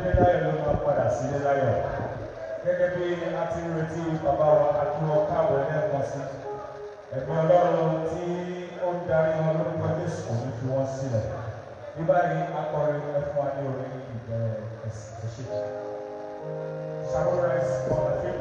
délé láyọ̀ ló máa padà sílé láyọ̀. Gẹ́gẹ́ bí a ti ń retí bàbá wa Akínwó káàbọ̀ lẹ́ẹ̀kan sí. Ẹ̀mí Ọlọ́run tí ó ń darí wọn lórúkọ Jésù kò ní fi wọ́n sílẹ̀. Ní báyìí, akọrin ẹ̀fún wa ní orin ìbẹ̀rẹ̀ ẹ̀sìn tó ṣe. Shall we rise on our feet?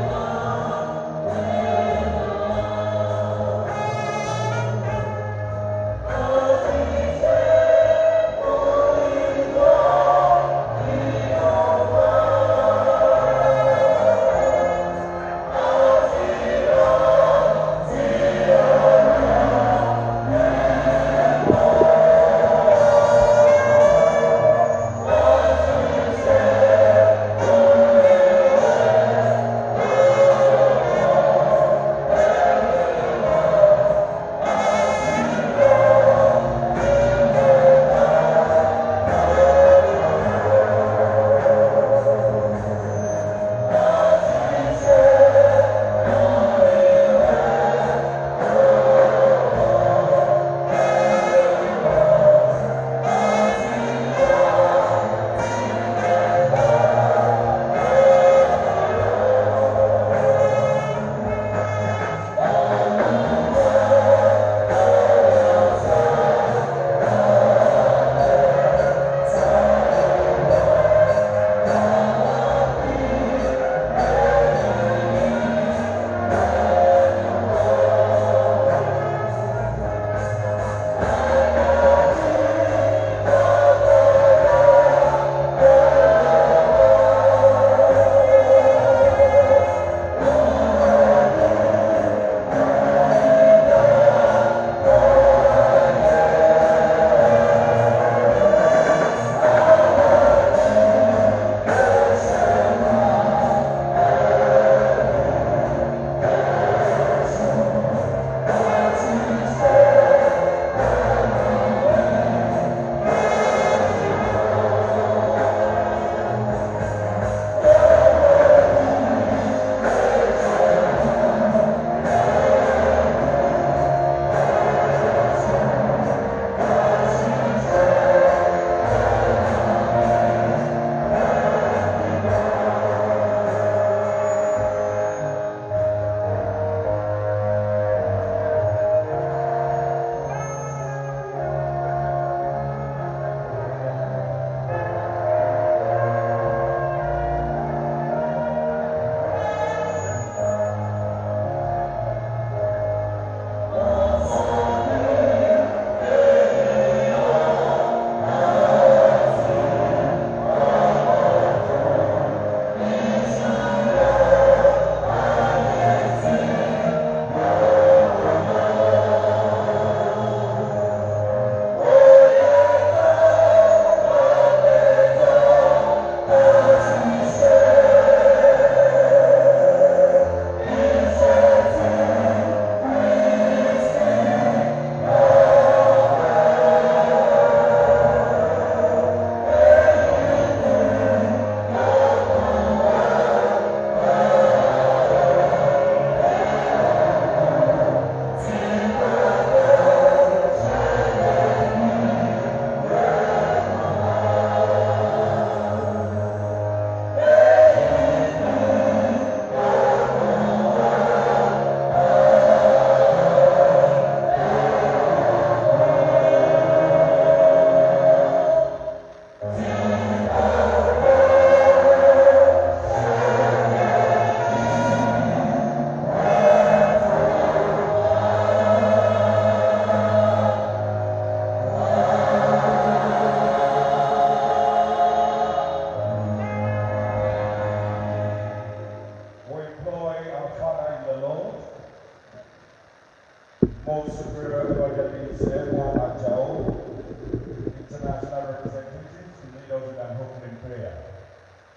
Oh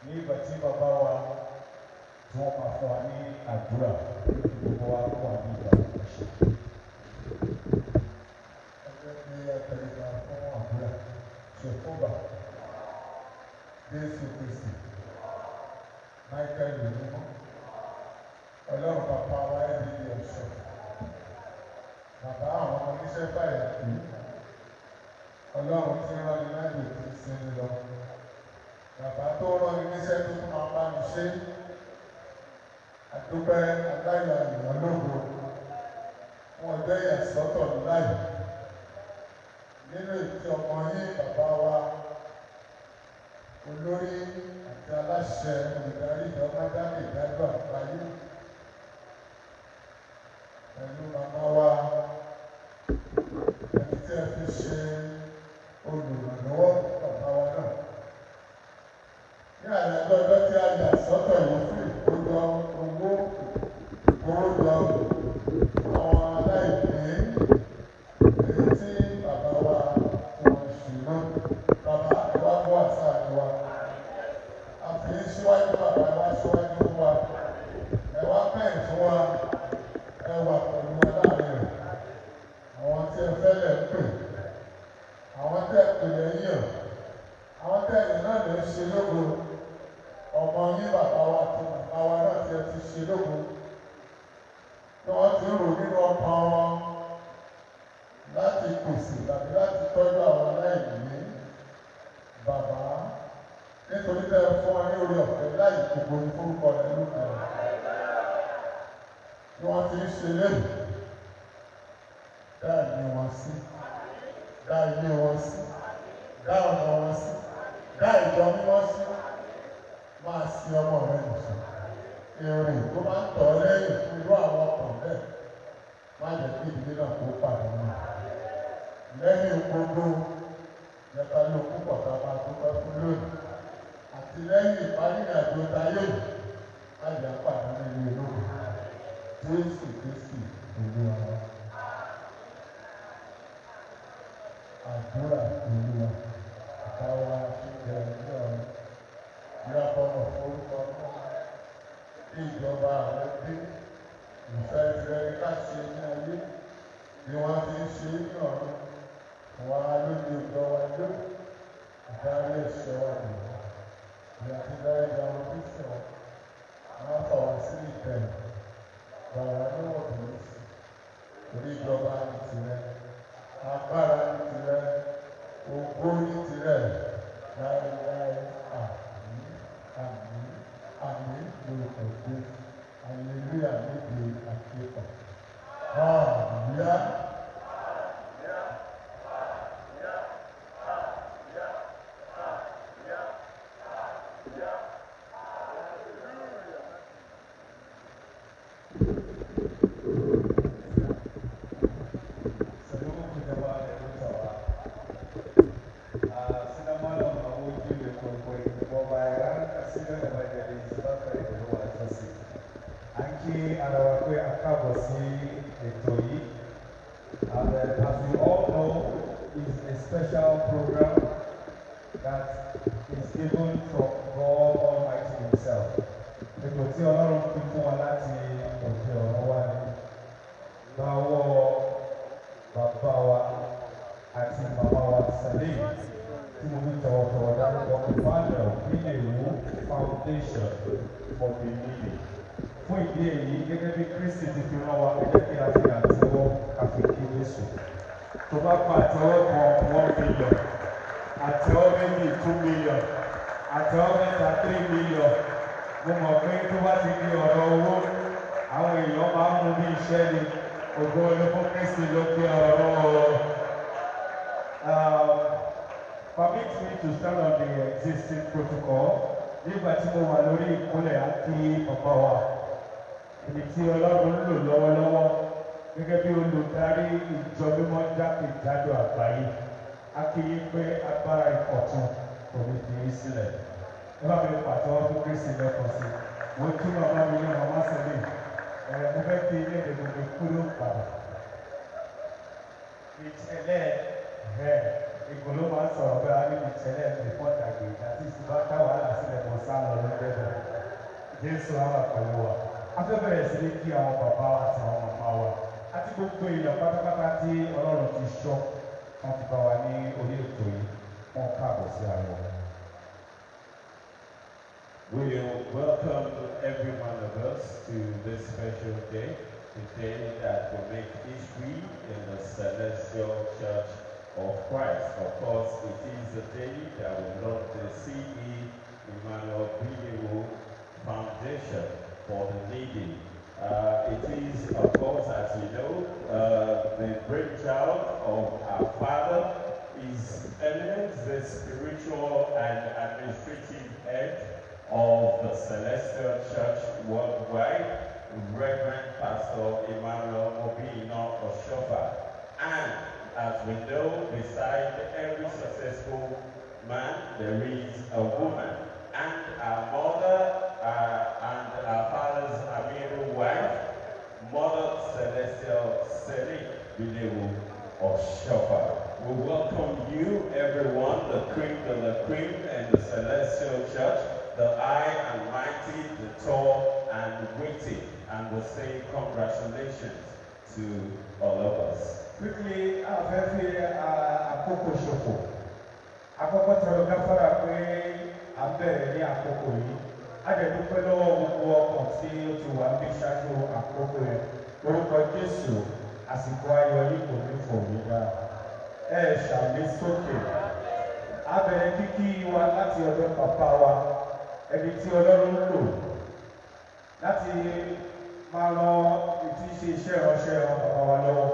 ní ìgbà tí bàbá wa tí wọ́n máa fún wa ní àdúrà gbogbo wa kó wà ní ìgbà ìṣe. Ẹgbẹ́ ní ẹ̀tẹ̀lẹ́gbà fún àdúrà Jehova Jésù Kristi Michael Olúmọ Ọlọ́run bàbá wa ẹ̀rí di ọ̀ṣọ́ bàbá àwọn oníṣẹ́ báyà kú Ọlọ́run tí rán ní láti òkú sinmi lọ bàbá tó rán ní níṣẹ́ tó tún máa bá mi ṣe àdúpẹ́ aláìlà ìrànlọ́wọ́ fún ọjọ́ ìyàsọ́tọ̀ láì nínú ìtì ọmọ yín bàbá wa olórí àti aláṣẹ olùdarí ìjọba dákè ìdájọ́ àgbáyé pẹ̀lú màmá wa ẹni tí ẹ fi ṣe olùrànlọ́wọ́ bàbá wa náà ní àyájọ́ ọjọ́ tí a yà sọ́tọ̀ yìí fún ìkójọ owó ìkówójọ àwọn aláìní èyí tí bàbá wa tí wọ́n ṣì ná bàbá ìwà bọ́ àṣà ìwà àfi síwájú bàbá ìwà síwájú fún wa ẹ̀wà pẹ́ẹ̀ fún wa ẹwà pẹ̀lú wa láàrin rẹ̀ àwọn tí ẹ fẹ́ lẹ̀ ń pè àwọn tẹ́ pè lẹ́yìn ọ̀ àwọn tẹ́ ẹ̀yìn náà lè ṣe lógo ọmọ yín bàbá wa àti bàbá wa náà ti ẹ ti ṣe lógo tí wọ́n ti rò nínú ọkàn wọn láti pèsè tàbí láti tọ́jú àwọn aláìní bàbá nítorí tẹ́ ẹ fún wọn ní orí ọ̀fẹ́ láì gbogbo ní forúkọ rẹ̀ lókè rẹ̀ tí wọ́n ti ń ṣe lẹ́yìn dá ilé wọn sí dá ilé wọn sí dá ọmọ wọn sí dá ìjọ mímọ́ sí máa sin ọmọ rẹ nìṣó èrè tó máa ń tọ̀ lẹ́yìn fún irú àwọn ọkàn bẹ́ẹ̀ má jẹ́ kí ìdílé náà kó pàdé náà lẹ́yìn gbogbo yẹta ló púpọ̀ tá a máa dúpẹ́ fún lónìí àti lẹ́yìn ìparí ìrìnàjò táyé yìí má jẹ́ àpàdé nínú ìlú Jésù Kristi Olúwa àdúrà Olúwa àtàwọn ìjẹ ní ọ̀run ìyàbọ̀nà orúkọ náà kí ìjọba rẹ dé ìfẹ́ tirẹ̀ ká ṣe ní ayé bí wọ́n ti ń ṣe ní ọ̀run wà á lóde ìjọ wa yó ìdarí ẹ̀ṣẹ̀ wa nìyẹn ìyá ti dárí ìjà wọn tó ṣe wọn máa fà wá sí ìtẹ̀lẹ̀ bàbá níwọ̀n tó ń sùn orí ìjọba ní tirẹ̀ agbára ní tirẹ̀ ògo ní tirẹ̀ láéláé àmín àmín àmín lórúkọ Jésù aleluya níbi àkíyèpọ̀ hallelujah. Special program that is given from God Almighty Himself. Ètò tí Ọlọ́run fi fún wa láti òkè ọ̀run wá ní báwọ̀ bàbá wa àti màmá wa Salim tí mo fi tọ̀wọ̀tọ̀wọ̀ dárúkọ founder of Bílẹ̀wò Foundation for the Needy. Fún ìdí èyí gẹ́gẹ́ bí Kristi ti fi rán wa gẹ́gẹ́ bí a fi àtẹ́wọ́ àfikún Jésù. Tó bá pa àtẹ́wọ́ kan 1 million, àtẹ́wọ́ méjì 2 million, àtẹ́wọ́ mẹ́ta 3 million. Mo mọ̀ pé tó bá ti di ọ̀rọ̀ owó, àwọn èèyàn máa ń mú bí iṣẹ́ ni. Ògo ni fún Kristi ló pé ọ̀rọ̀. Permit me to stand on the existing protocol. Nígbà tí mo wà lórí ìkúnlẹ̀ àti ọ̀pá wa, ibi tí Ọlọ́run ń lò lọ́wọ́lọ́wọ́ gẹ́gẹ́ bí olùdarí ìjọ mímọ́ jákèjádò àgbáyé a kí yín pé agbára ìkọ̀tun kò ní fi í sílẹ̀. Ẹ bá mi pàtẹ́wọ́ fún Kristi lẹ́kọ̀ọ́ sí mo tún bàbá mi ní màmá Sẹ́lẹ̀ mo fẹ́ kí ilé ìdìbò kúrò padà. Ìtẹ̀lẹ̀ ìgbòho máa ń sọ̀rọ̀ pé a ní ìtẹ̀lẹ̀ ìfọ̀tàgé àti ìsìnbá káwàá sílẹ̀ mọ́ sá. sá lọ lọ́dẹ̀dẹ̀. Jésù á wà pẹ̀lú wa. A fẹ́ bẹ̀rẹ̀ sí ní kí àwọn bàbá àti àwọn màmá wa àti gbogbo èèyàn pátápátá tí Ọlọ́run ti ṣọ́ wọn ti bá wa ní orí ètò yìí wọn káàbọ̀ sí ayọ̀. We welcome every one of us to this special day, the day that will make history in the Celestial Church of Christ. Of course, it is a day that we love the CE Emmanuel Bilewu Foundation for the Needy. It is, of course, as you know, the brainchild of our Father, His Eminence, the spiritual and administrative head of the Celestial Church worldwide, Reverend Pastor Emmanuel Obinna Oshofa. And as we know, beside every successful man, there is a woman. And our mother and our father's amiable wife, Mother Celestial Celine Bilewu Oshofa. We welcome you, everyone, the cream de la cream and the Celestial Church, the high and mighty, the tall and witty, and we say congratulations to all of us. Quickly, a fẹ́ fi àkókò ṣòfò. Àkọ́kọ́ tọrọ gáfárà pé a bẹ̀rẹ̀ ní àkókò yìí. A dẹ̀ dúpẹ́ lọ́wọ́ gbogbo ọkàn tí ó ti wà ní ṣáájú àkókò yẹn. Orúkọ Jésù, àsìkò ayọ̀ yìí kò ní fò mí dá. Ẹ ṣàmì sókè. A bẹ̀rẹ̀ kíkí wa láti ọ̀dọ̀ bàbá wa, ẹni tí Ọlọ́run lò láti máa ran ìtí ṣe iṣẹ́ ìránṣẹ́ wọn bàbá wa lọ́wọ́.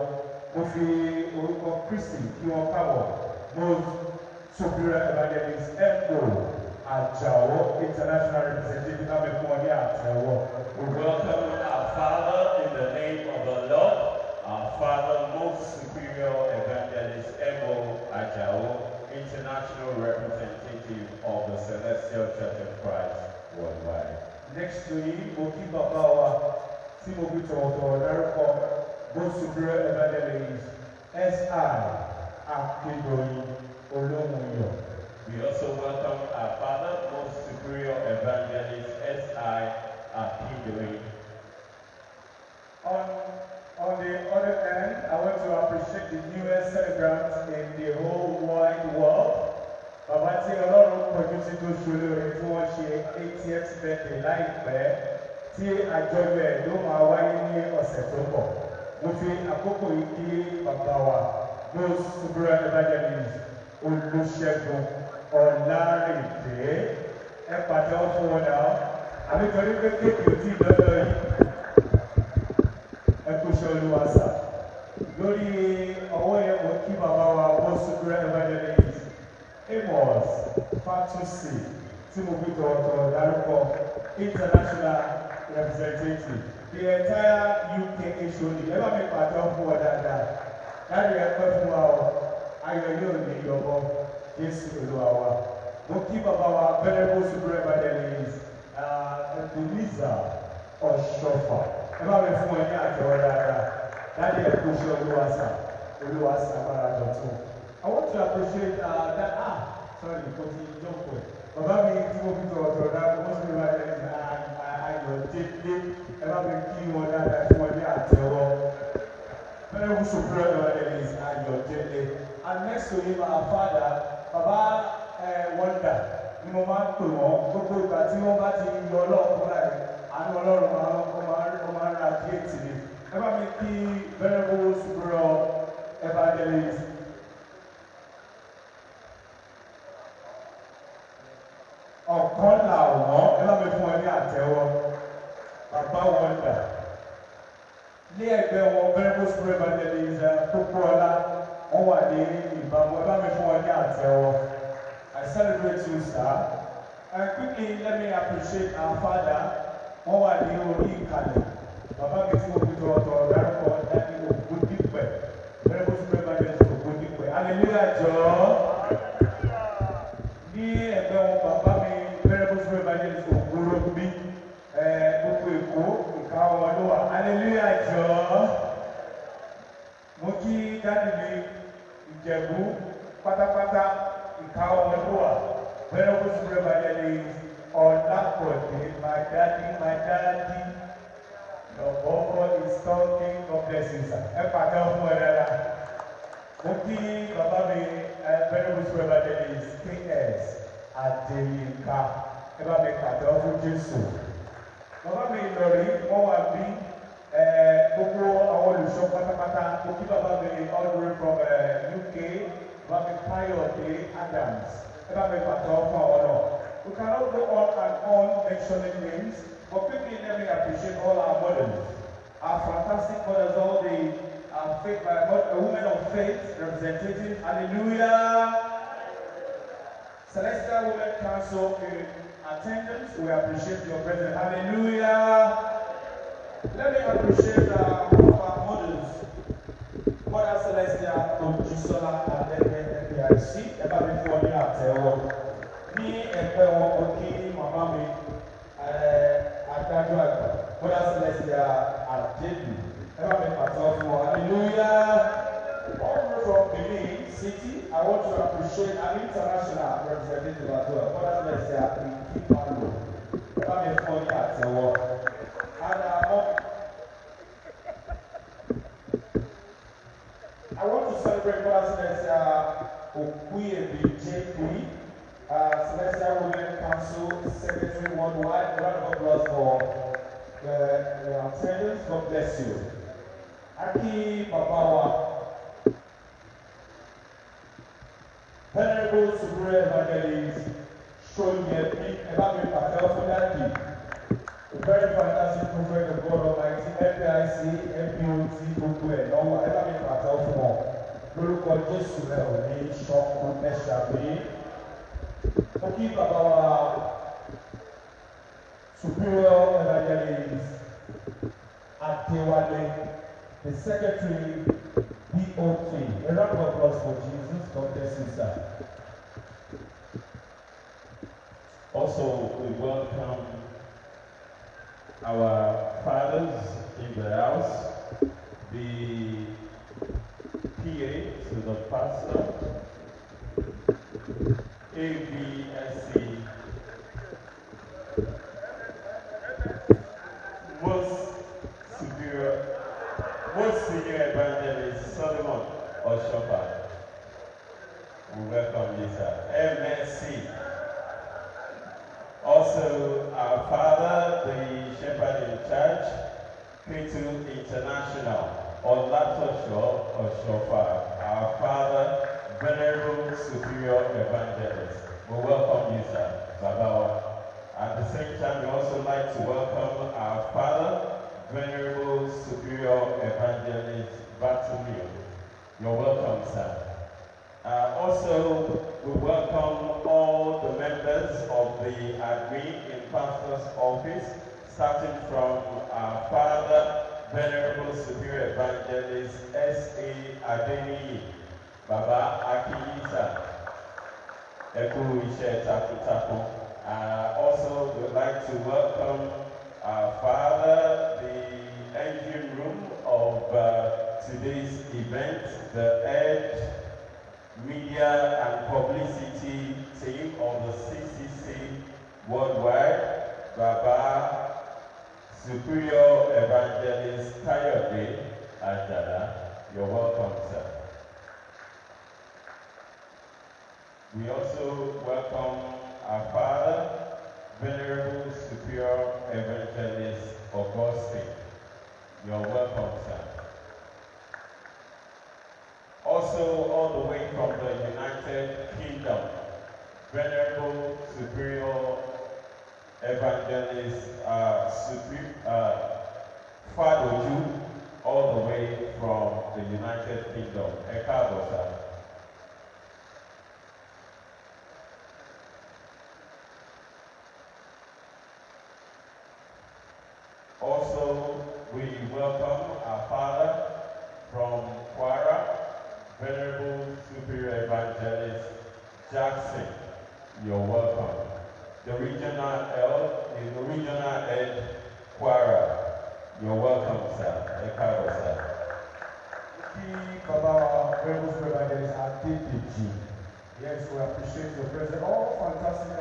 Mo fi orúkọ Kristi kí wọ́n kábọ̀. Most Superior Evangelist M.O. Ajao, International Representative, náà mi fún ọ ní àtẹ̀wọ́. We welcome our Father in the name of the Lord, our Father, Most Superior Evangelist M.O. Ajao, International Representative of the Celestial Church of Christ worldwide. Next to him, mo kí bàbá wa tí mo fi tọ̀wọ̀tọ̀wọ̀ dárúkọ Most Superior Evangelist S.I. Akindoyin Olóhùnyọ̀. We also welcome our Father, Most Superior Evangelist S.I. Akindoyin. On the other hand, I want to appreciate the newest celebrants in the whole wide world. Bàbá tí Ọlọ́run kọjú sí tó ṣolóore tí wọ́n ṣe 80th birthday láìpẹ́ tí àjọyọ̀ ẹ̀ ló máa wáyé ní ọ̀sẹ̀ tó bọ̀. Mo fi àkókò yìí kí bàbá wa Most Superior Evangelist Olúṣẹ́gun Ọlárìndé. Ẹ pàtẹ́wọ́ fún wọn náà. Àbí torí pé kéèkì ò tí ì dọ́dọ̀ yìí. Ẹ kú ṣe Olúwa sà. Lórí ọwọ́ yẹn mo kí bàbá wa Most Superior Evangelist Amos Fatusi tí mo fi tọ̀wọ̀tọ̀wọ̀ dárúkọ International Representative. The entire UK HOD. Ẹ bá mi pàtẹ́wọ́ fún wọn dáadáa. Láti ẹ pẹ́ fún wa o, ayọ̀ yóò ní ìyọ̀bọ Jésù Olúwa wa. Mo kí bàbá wa Venerable Superior Evangelist Ebenezer Oshofa. Ẹ bá mi fún ẹ ní àtẹ́wọ́ dáadáa. Láti ẹ kú ṣe Olúwa sà, Olúwa sà bára dọ̀tún. I want to appreciate sorry, kò tí jọ́pọ̀ ẹ̀. Bàbá mi tí mo fi tọ̀wọ̀tọ̀wọ̀ dáadáa, mo sì rí wáyé ayọ̀ dédé. Ẹ bá mi kí wọn dáadáa fún wọn ní àtẹ́wọ́. Venerable Superior Evangelist Ayọ̀délé. And next to him, our father, Baba Wonder, ni mo máa ń pè wọ́n gbogbo ìgbà tí wọ́n bá ti yọ ọlọ́run fúnra ẹ̀ àánú ọlọ́run máa ń ra géètì ni. Ẹ bá mi kí Venerable Superior Evangelist ọ̀kan làwọn, ẹ bá mi fún wọn ní àtẹ́wọ́. Baba Wonder. Ní ẹgbẹ́ wọn Venerable Superior Evangelist Pópóọlá, wọ́n wà ní ìbámu. Ẹ bá mi fún wọn ní àtẹ́wọ́. I celebrate you, sir. Quickly, let me appreciate our father. Wọ́n wà ní orí ìkàlẹ̀. Bàbá mi tí mo fi tọ̀wọ̀tọ̀wọ̀ dárúkọ dání Ògúndípẹ̀. Venerable Superior Evangelist Ògúndípẹ̀. Hallelujah jọ̀ọ́. Ní ẹgbẹ́ wọn bàbá mi Venerable Superior Evangelist Ògúnrógbí. Gbogbo Èkó ìka wọn ló wà. Hallelujah jọ̀ọ́. Mo kí dáàdì mi Ìjẹ̀bú pátápátá ìka wọn ló wà. Venerable Superior Evangelist Ọ̀la Abode, my daddy. Your Bobo is talking. God bless you, sir. Okay, Baba mi, very much evangelist, K.S. Adeyinka. Eba mi pàtẹ ọdún Jésù. Baba mi lórí, wọ́n wà bí gbogbo àwọn olùṣọ́ pátápátá. Mo kí bàbá mi all the way from UK. Baba mi Kayode Adams. Eba mi pàtẹ ọdún àwọn náà. We cannot go on and on mentioning names, but quickly let me appreciate all our mothers, our fantastic mothers, all the faith, women of faith representatives. Hallelujah! Celestial Women Council in attendance, we appreciate your presence. Hallelujah! Let me appreciate our mothers, Mother Celestia, Ojisola, and NPIC. Ever before me at ní ẹgbẹ́ wọn kò kí màmá mi adájọ́ àgbà Mother Celestia Adébí ẹ bá mi pàtó fún wọn. Hallelujah! All the way from Benin City, I want to appreciate an international representative as well, Mother Celestia Ikipalo. Ẹ bá mi fún ọ ní àtẹ́wọ́. And I want to celebrate Mother Celestia Okuyebi JP. Celestial Women Council Secretary Worldwide. A round of applause for the attendance. God bless you. Aki Babawa, Venerable Superior Evangelist, showing me a big Evangelist Patel Funaki, a very fantastic prophet of God Almighty, FPIC, FPOT, Gbogbo ẹ̀ lọ́wọ́ Evangelist Patel fún ọ. Lórúkọ Jésù rẹ̀ ò ní ṣọ́kùn ẹ̀ṣàbí. Okay, Baba, Superior Evangelist Adewale, the Secretary, BOT. A round of applause for Jesus. God bless you, sir. Also, we welcome our fathers in the house, the PA to the pastor, ABSC, most senior evangelist Solomon Oshofa. We welcome you, sir. MSC. Also, our father, the shepherd in charge, K2 International, Olatosho Oshofa. Our father, Venerable Superior Evangelist. We welcome you, sir, Babawa. At the same time, we also like to welcome our father, Venerable Superior Evangelist Bartolomeo. You're welcome, sir. Also, we welcome all the members of the admin in pastor's office, starting from our father, Venerable Superior Evangelist S.A. Adeniyi. Baba Akiyisa, Eku Ishe Taku. Also, we'd like to welcome our father, the engine room of today's event, the Edge Media and Publicity team of the CCC Worldwide, Baba Superior Evangelist Kayode Ajala. You're welcome, sir. We also welcome our father, Venerable Superior Evangelist Augustine. You're welcome, sir. Also, all the way from the United Kingdom, Venerable Superior Evangelist Fadoju, all the way from the United Kingdom. Ekabo, sir. Also, we welcome our father from Kwara, Venerable Superior Evangelist Jackson. You're welcome. The regional head, Kwara. You're welcome, sir. Ekaro, sir. Baba, Venerable Superior Evangelist Adebiji. Yes, we appreciate your presence. All fantastic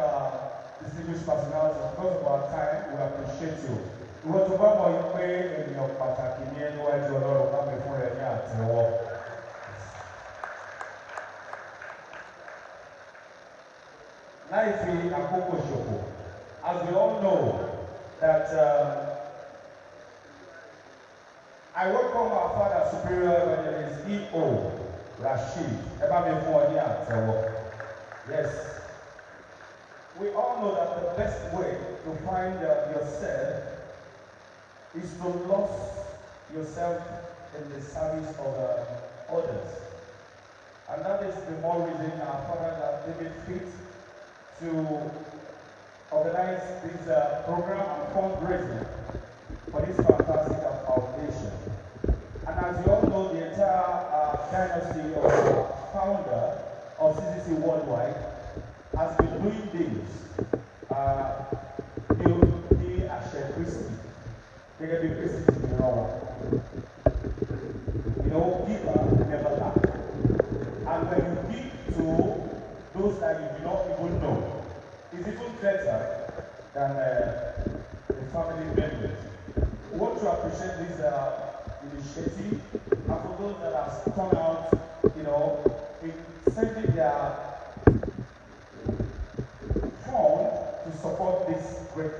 distinguished personalities. Because of our time, we appreciate you. Ìwọ tó bá mọ̀ yí pé ènìyàn pàtàkì ní ẹni wájú Ọlọ́run bá mi fún rẹ ní àtẹ́wọ́. Láì fi àkókò ṣòfò, as we all know that I welcome our Father Superior Evangelist E.O. Rashid. Ẹ bá mi fún ọ ní àtẹ́wọ́. Yes. We all know that the best way to find yourself is to lose yourself in the service of others. And that is the more reason our Father has deemed fit to organize this program and fundraising for this fantastic foundation. And as you all know, the entire dynasty of the founder of CCC Worldwide has been doing things. Ní àṣẹ Kristi, gẹ́gẹ́ bí Kristi ti fi rán wa. You know, giver never lack. And when you give to those that you do not even know, it's even better than the family members. We want to appreciate this initiative, and for those that have turned out, you know, in sending their fund to support this great,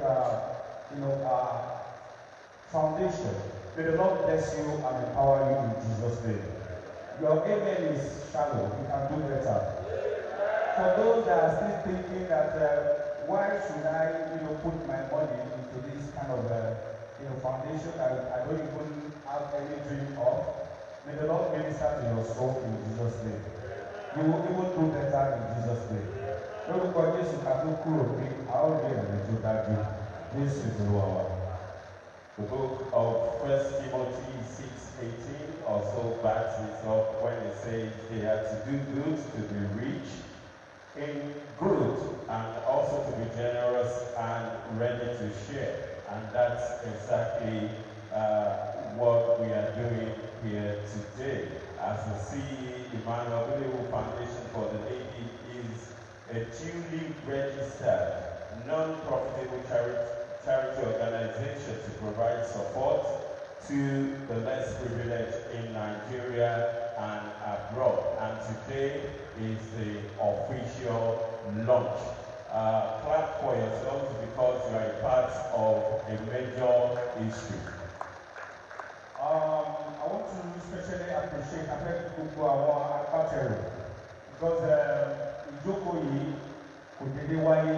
foundation. May the Lord bless you and empower you in Jesus' name. Your amen is shallow. You can do better. For those that are still thinking that why should I, put my money into this kind of, foundation I don't even have any dream of, may the Lord minister to your soul in Jesus' name. You will even do better in Jesus' name. Lórúkọ Jésù ká tó kúrò pé a ó rí ẹ̀rẹ̀ tó dájú. Jésù tó wà wá. The book of 1 Timothy 6:18 also backs it up when it says they are to do good, to be rich in good, and also to be generous and ready to share. And that's exactly what we are doing here today. As the CE Emmanuel Biliwu Foundation for the Needy is a duly registered, non-profitable charity organization to provide support to the less privileged in Nigeria and abroad. And today is the official launch. Clap for yourselves because you are a part of a major history. I want to especially appreciate gbogbo àwọn agbátẹrù because ìjókòó yìí kò dédé wáyé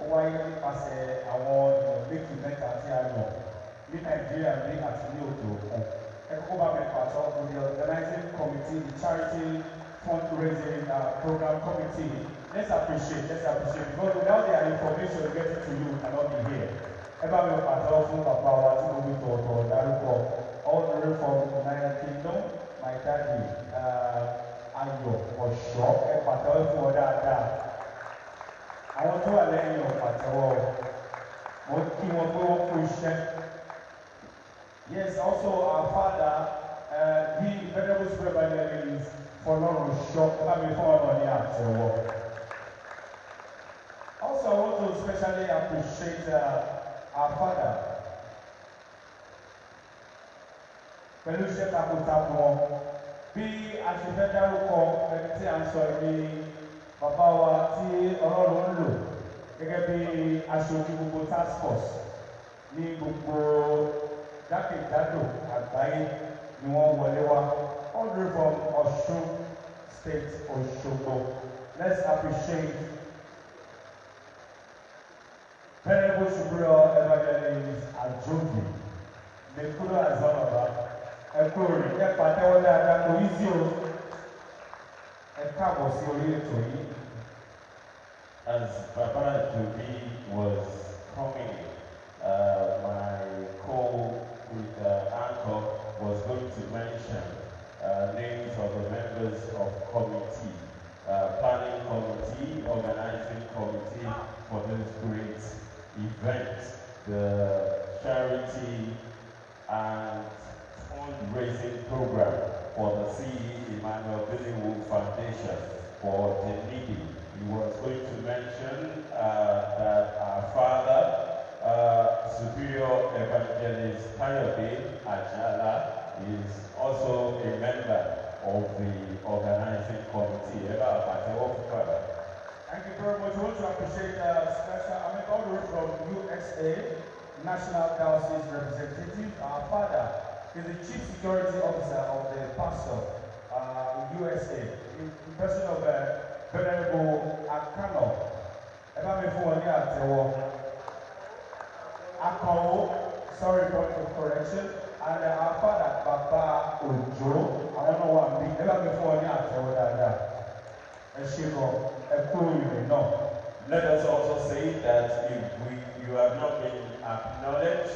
ó wáyé nípasẹ̀ àwọn méjì mẹ́ta tí a yàn ní Nàìjíríà ní àti ní òkè òkun. Ẹ kọ́kọ́ bá mi pàtó for the organizing committee, the charity fundraising program committee. Let's appreciate because without their information getting to you, we cannot be here. Ẹ bá mi pàtó fún bàbá wa tí mo fi tọ̀ọ̀tọ̀ dárúkọ. All the way from the United Kingdom, my daddy, Ayọ̀ Ọ̀ṣọ́, ẹ pàtẹ́wọ́ fún ọ dáadáa. Àwọn tó wà lẹ́yìn ọ̀ pàtẹ́wọ́, mo kí wọn pé wọ́n kú iṣẹ́. Yes, also our father, the Venerable Evangelist Fọlọ́run Ṣọ́, ẹ bá mi fún ọ̀nà ní àtẹ́wọ́. Also, I want to especially appreciate our father. Pẹ̀lú iṣẹ́ takuntakun wọn bí a ṣe fẹ́ dárúkọ ẹni tí a ń sọ ní bàbá wa tí Ọlọ́run ń lò gẹ́gẹ́ bí aṣojú gbogbo task force ní gbogbo jákèjádò àgbáyé ni wọ́n wọlé wá all the way from Ọ̀ṣun State, Òṣogbo. Let's appreciate Venerable Superior Evangelist Ajobi Mekuro Azọlọba. Ẹ̀kúrò ẹ pàtẹ́wọ́ dáadáa kò yí sí o. Ẹ káàbọ̀ sí orí ètò yìí. As Baba Ajobi was coming, my co-anchor was going to mention names of the members of committee, planning committee, organizing committee for this great event, the charity and fundraising program for the CE Emmanuel Biliwu Foundation for the Needy he was going to mention that our father, Superior Evangelist Kayode Ajala, is also a member of the organizing committee. Thank you very much. We want to appreciate all the way from USA, National Diocese Representative. Our father is the Chief Security Officer of the pastor in USA, in person of Venerable Akano. Sorry, point of correction. And our father, Baba Ojo, I don't know what I'm being. Never before Let us also say that if you have not been acknowledged,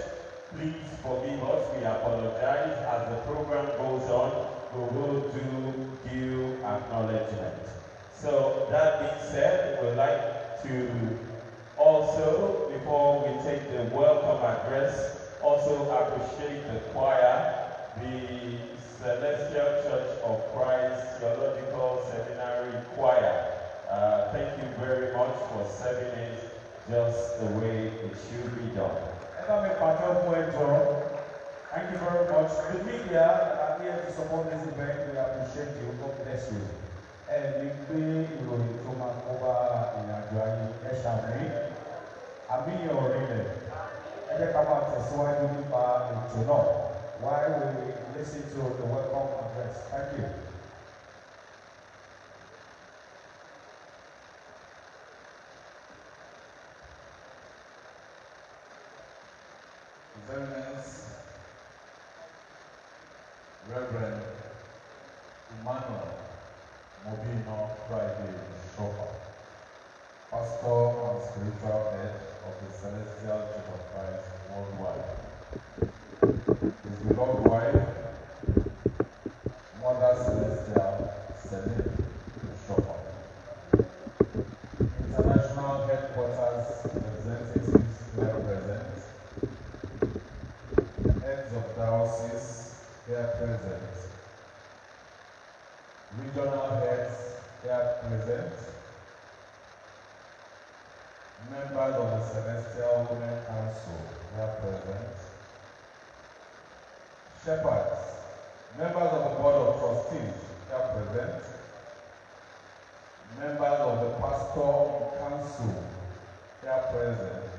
please forgive us. We apologize. As the program goes on, we will do due acknowledgement. So that being said, we would like to also, before we take the welcome address, also appreciate the choir, the Celestial Church of Christ Theological Seminary Choir. Thank you very much for serving it just the way it should be done. Thank you very much. The media that are here to support this event, we appreciate you. God bless you. And we ìròyìn tó máa kó bá ìrìnàjò ayé ẹ ṣàmì àbí ọ̀rẹ́lẹ̀ ẹ jẹ́ ká máa tẹ̀síwájú nípa ètò náà while we listen to the welcome address. Thank you. His Eminence, Reverend Emmanuel Mobino Friday Shofa, Pastor and Spiritual Head of the Celestial Church of Christ worldwide. His beloved wife, Mother Celestial Celine Shofa. International headquarters representatives here present. Heads of diocese here present. Regional heads here present. Members of the Celestial Women Council here present. Shepherds, members of the Board of Trustees here present. Members of the Pastoral Council here present.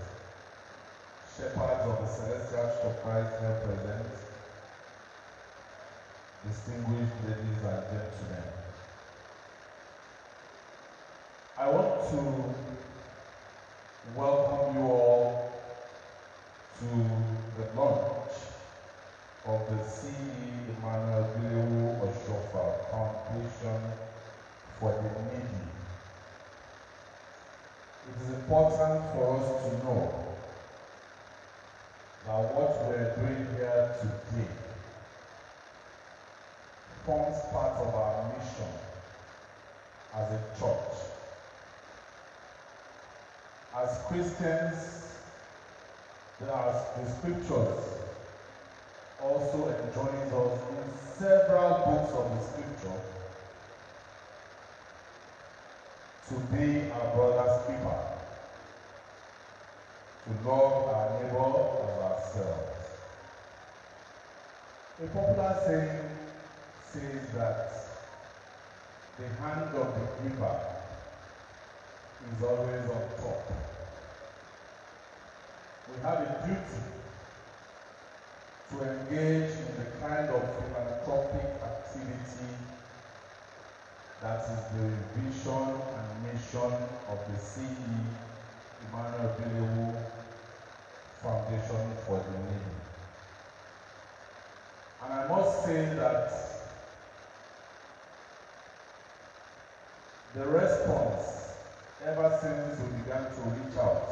Shepherds of the Celestial Church of Christ here present. Distinguished ladies and gentlemen, I want to welcome you all to the launch of the C.E. Emmanuel Bilewu Oshofa Foundation for the Needy. It is important for us to know that what we are doing here today forms part of our mission as a church. As Christians, the scriptures also enjoins us in several books of the scripture to be our brother's keeper, to love our neighbor as ourselves. A popular saying says that the hand of the giver is always on top. We have a duty to engage in the kind of philanthropic activity that is the vision and mission of the C.E. Emmanuel Bilewu Foundation for the Needy. And I must say that the response ever since we began to reach out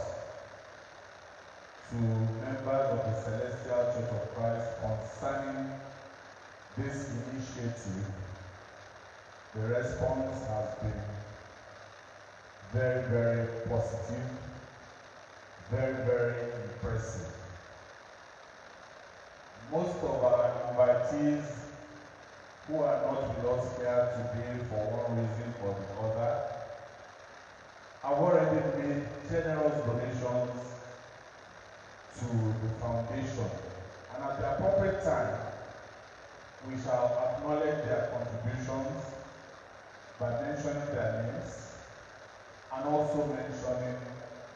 to members of the Celestial Church of Christ concerning this initiative, the response has been very, very positive, very, very impressive. Most of our invitees who are not with us here today for one reason or the other have already made generous donations to the foundation, and at the appropriate time, we shall acknowledge their contributions by mentioning their names and also mentioning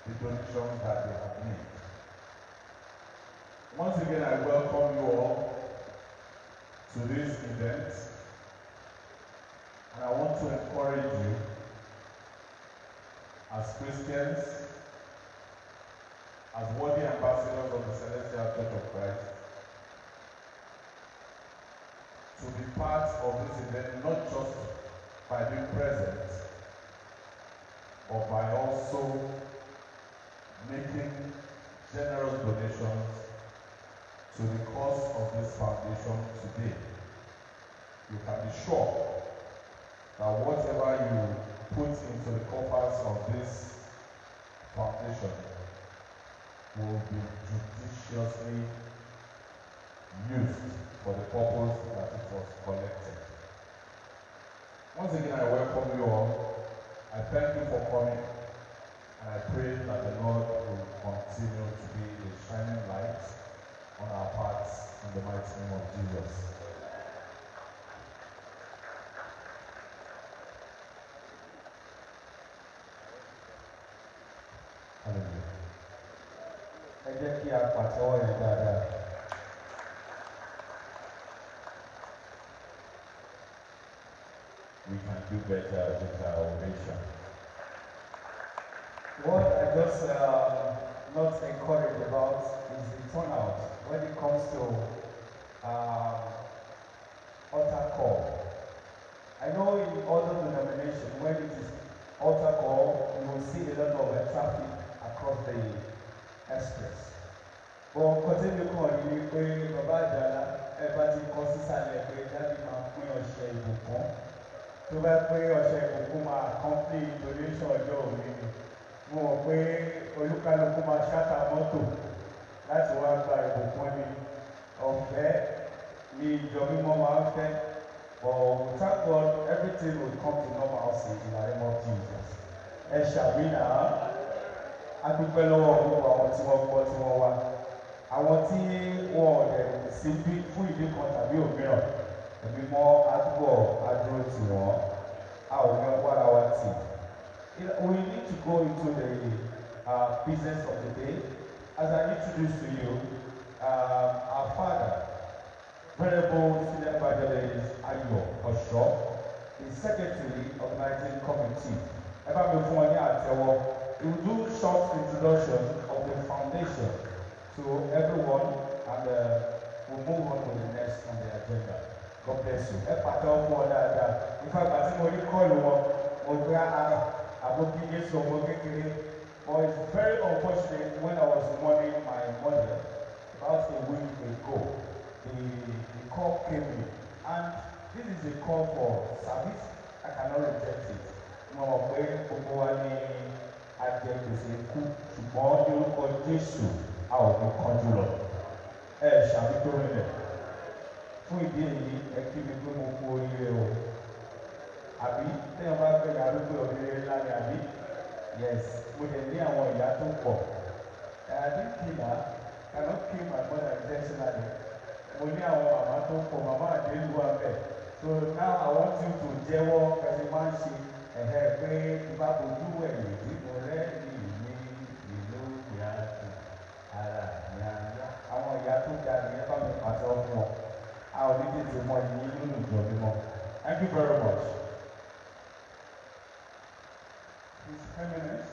the donations that they have made. Once again, I welcome you all to this event, and I want to encourage you as Christians, as worthy ambassadors of the Celestial Church of Christ, to be part of this event, not just by being present, but by also making generous donations to the cause of this foundation today. You can be sure that whatever you put into the coffers of this foundation will be judiciously used for the purpose that it was collected. Once again, I welcome you all. I thank you for coming, and I pray that the Lord will continue to be a shining light on our paths in the mighty name of Jesus. Hallelujah. Ẹ jẹ́ kí a pàtẹ́wọ́ yẹn dáadáa. We can do better with our ovation. What I just not encouraged about is the turnout when it comes to altar call. I know in other denominations, when it is altar call, you will see a lot of traffic across the express. But continue calling me pé bàbá àjàlá ẹ bá ti kọ sísàlẹ̀ pé dábì máa pín ọṣẹ ìbùkún. Tó bá pé ọṣẹ ìbùkún máa accompany donation ọjọ́ òní ni. Mo mọ̀ pé olúkálukú máa ṣáta mọ́tò láti wá gba ìbùkún ní ọ̀fẹ́ ní ìjọ mímọ́ máa ń fẹ́. But thank God everything will come to normalcy in the name of Jesus. Ẹ ṣàmìnà á dúpẹ́ lọ́wọ́ gbogbo àwọn tí wọ́n gbọ́ tí wọ́n wá. Àwọn tí wọ́n ọ̀dẹ̀ sí bí fún ìdí kan tàbí òmíràn, ẹ̀mí mọ́ àdúgbò adúró tì wọ́n, a ò ní wára wa tì. We need to go into the business of the day. As I introduce to you, our father, Venerable Senior Evangelist Ayo Osho, the Secretary Organizing Committee. Ẹ bá mi fún ọ ní àtẹ́wọ́. He will do short introduction of the foundation to everyone, and we'll move on to the next on the agenda. God bless you. Ẹ pàtẹ́wọ́ fún ọ dáadáa. In fact, àti mo rí kọ́ọ̀lù wọn, mo gbé àbókí Jésù ọmọ kékeré. But it's very unfortunate when I was mourning my mother about a week ago. The call came in, and this is a call for service. I cannot reject it. Mo mọ̀ pé gbogbo wa ní ajẹ gbèsè ikú, ṣùgbọ́n ní orúkọ Jésù a ò ní kánjú lọ. Ẹ ṣàmì tó rinlẹ̀. Fún ìdí èyí, ẹ kí mi pé mo kú oríire o. Àbí téèyàn bá gbẹ̀yìn arúgbó oríire ńlá ni àbí? Yes, mo lè ní àwọn ìyá tó pọ̀. I didn't kill her, cannot kill my mother intentionally. Mo ní àwọn màmá tó pọ̀, màmá àdéhùn wà bẹ́ẹ̀. So now I want you to jẹ́wọ́ pẹ̀lú máa ń ṣe pé ìbá bojú ẹ̀yìn ìdìbò rẹ̀ ní ìlú ìyáàtò ara ìyáàyá. Àwọn ìyá tó ga nìyẹn bá mi pàṣẹ fún ọ. A ò ní tètè mọ ìyìn nínú ìjọ mímọ́. Thank you very much. His Eminence,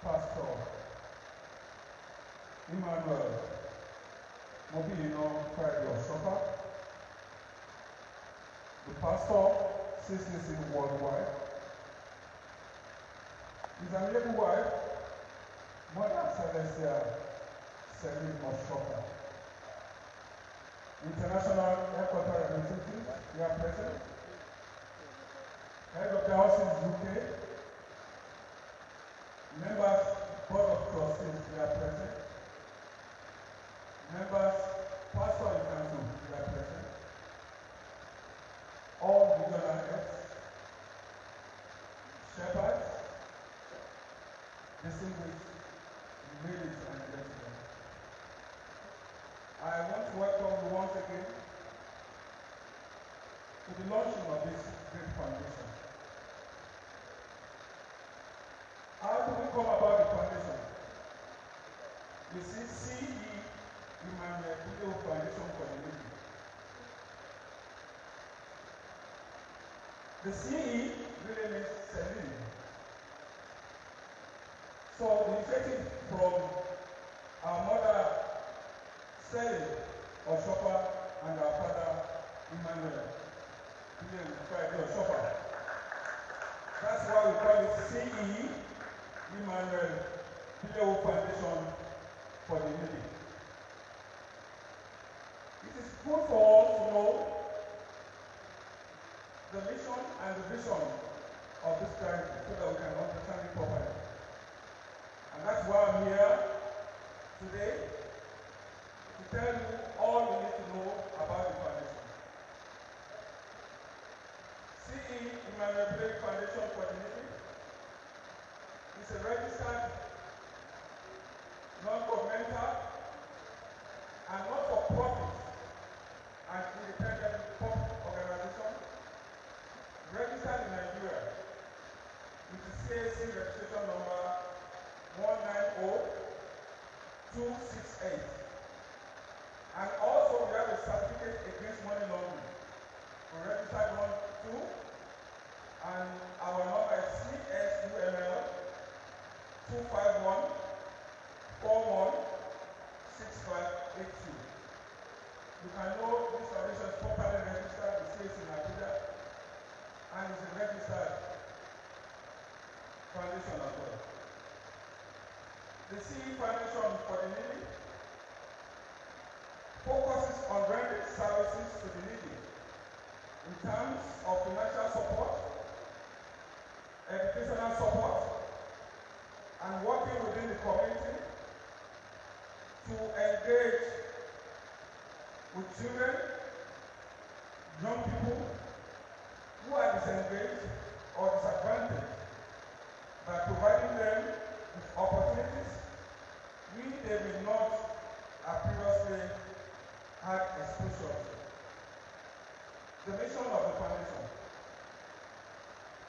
Pastor Emmanuel Mobilino Friday Osofa, the pastor, CCC Worldwide, his amiable wife, Mother Celestia Selim Oshoka, International Headquarter Representative, we are present. Head of the House in UK, members, Board of Trustees, we are present. Members, Pastor and Council, we are present. All regional heads, shepherds, ladies and gentlemen, I want to welcome you once again to the launching of this great foundation. How do we come about the foundation? You see, CE Emmanuel Video Foundation for the Navy. The CE really means Celine. So the initiative from our mother Celine Oshopa and our father Emmanuel Friday Oshopa. That's why we call it CE Emmanuel Video Foundation for the Navy. It is good for us to know the mission and the vision of this charity so that we can understand it properly. And that's why I'm here today to tell you all you need to know about the foundation. CE Emmanuel Blake Foundation for the Navy is a registered, non-governmental, and not-for-profit and independent public organization registered in Nigeria with the CAC registration number 190268. And also we have a certificate against money laundering. We registered one too, and our number is CSUML 251416582. You can know this foundation is properly registered with CAC in Nigeria and is a registered foundation as well. The CE Foundation for the Needy focuses on rendering services to the needy in terms of financial support, educational support, and working within the community to engage with children, young people who are disengaged or disadvantaged by providing them with opportunities they may not have previously had exposure to. The mission of the foundation.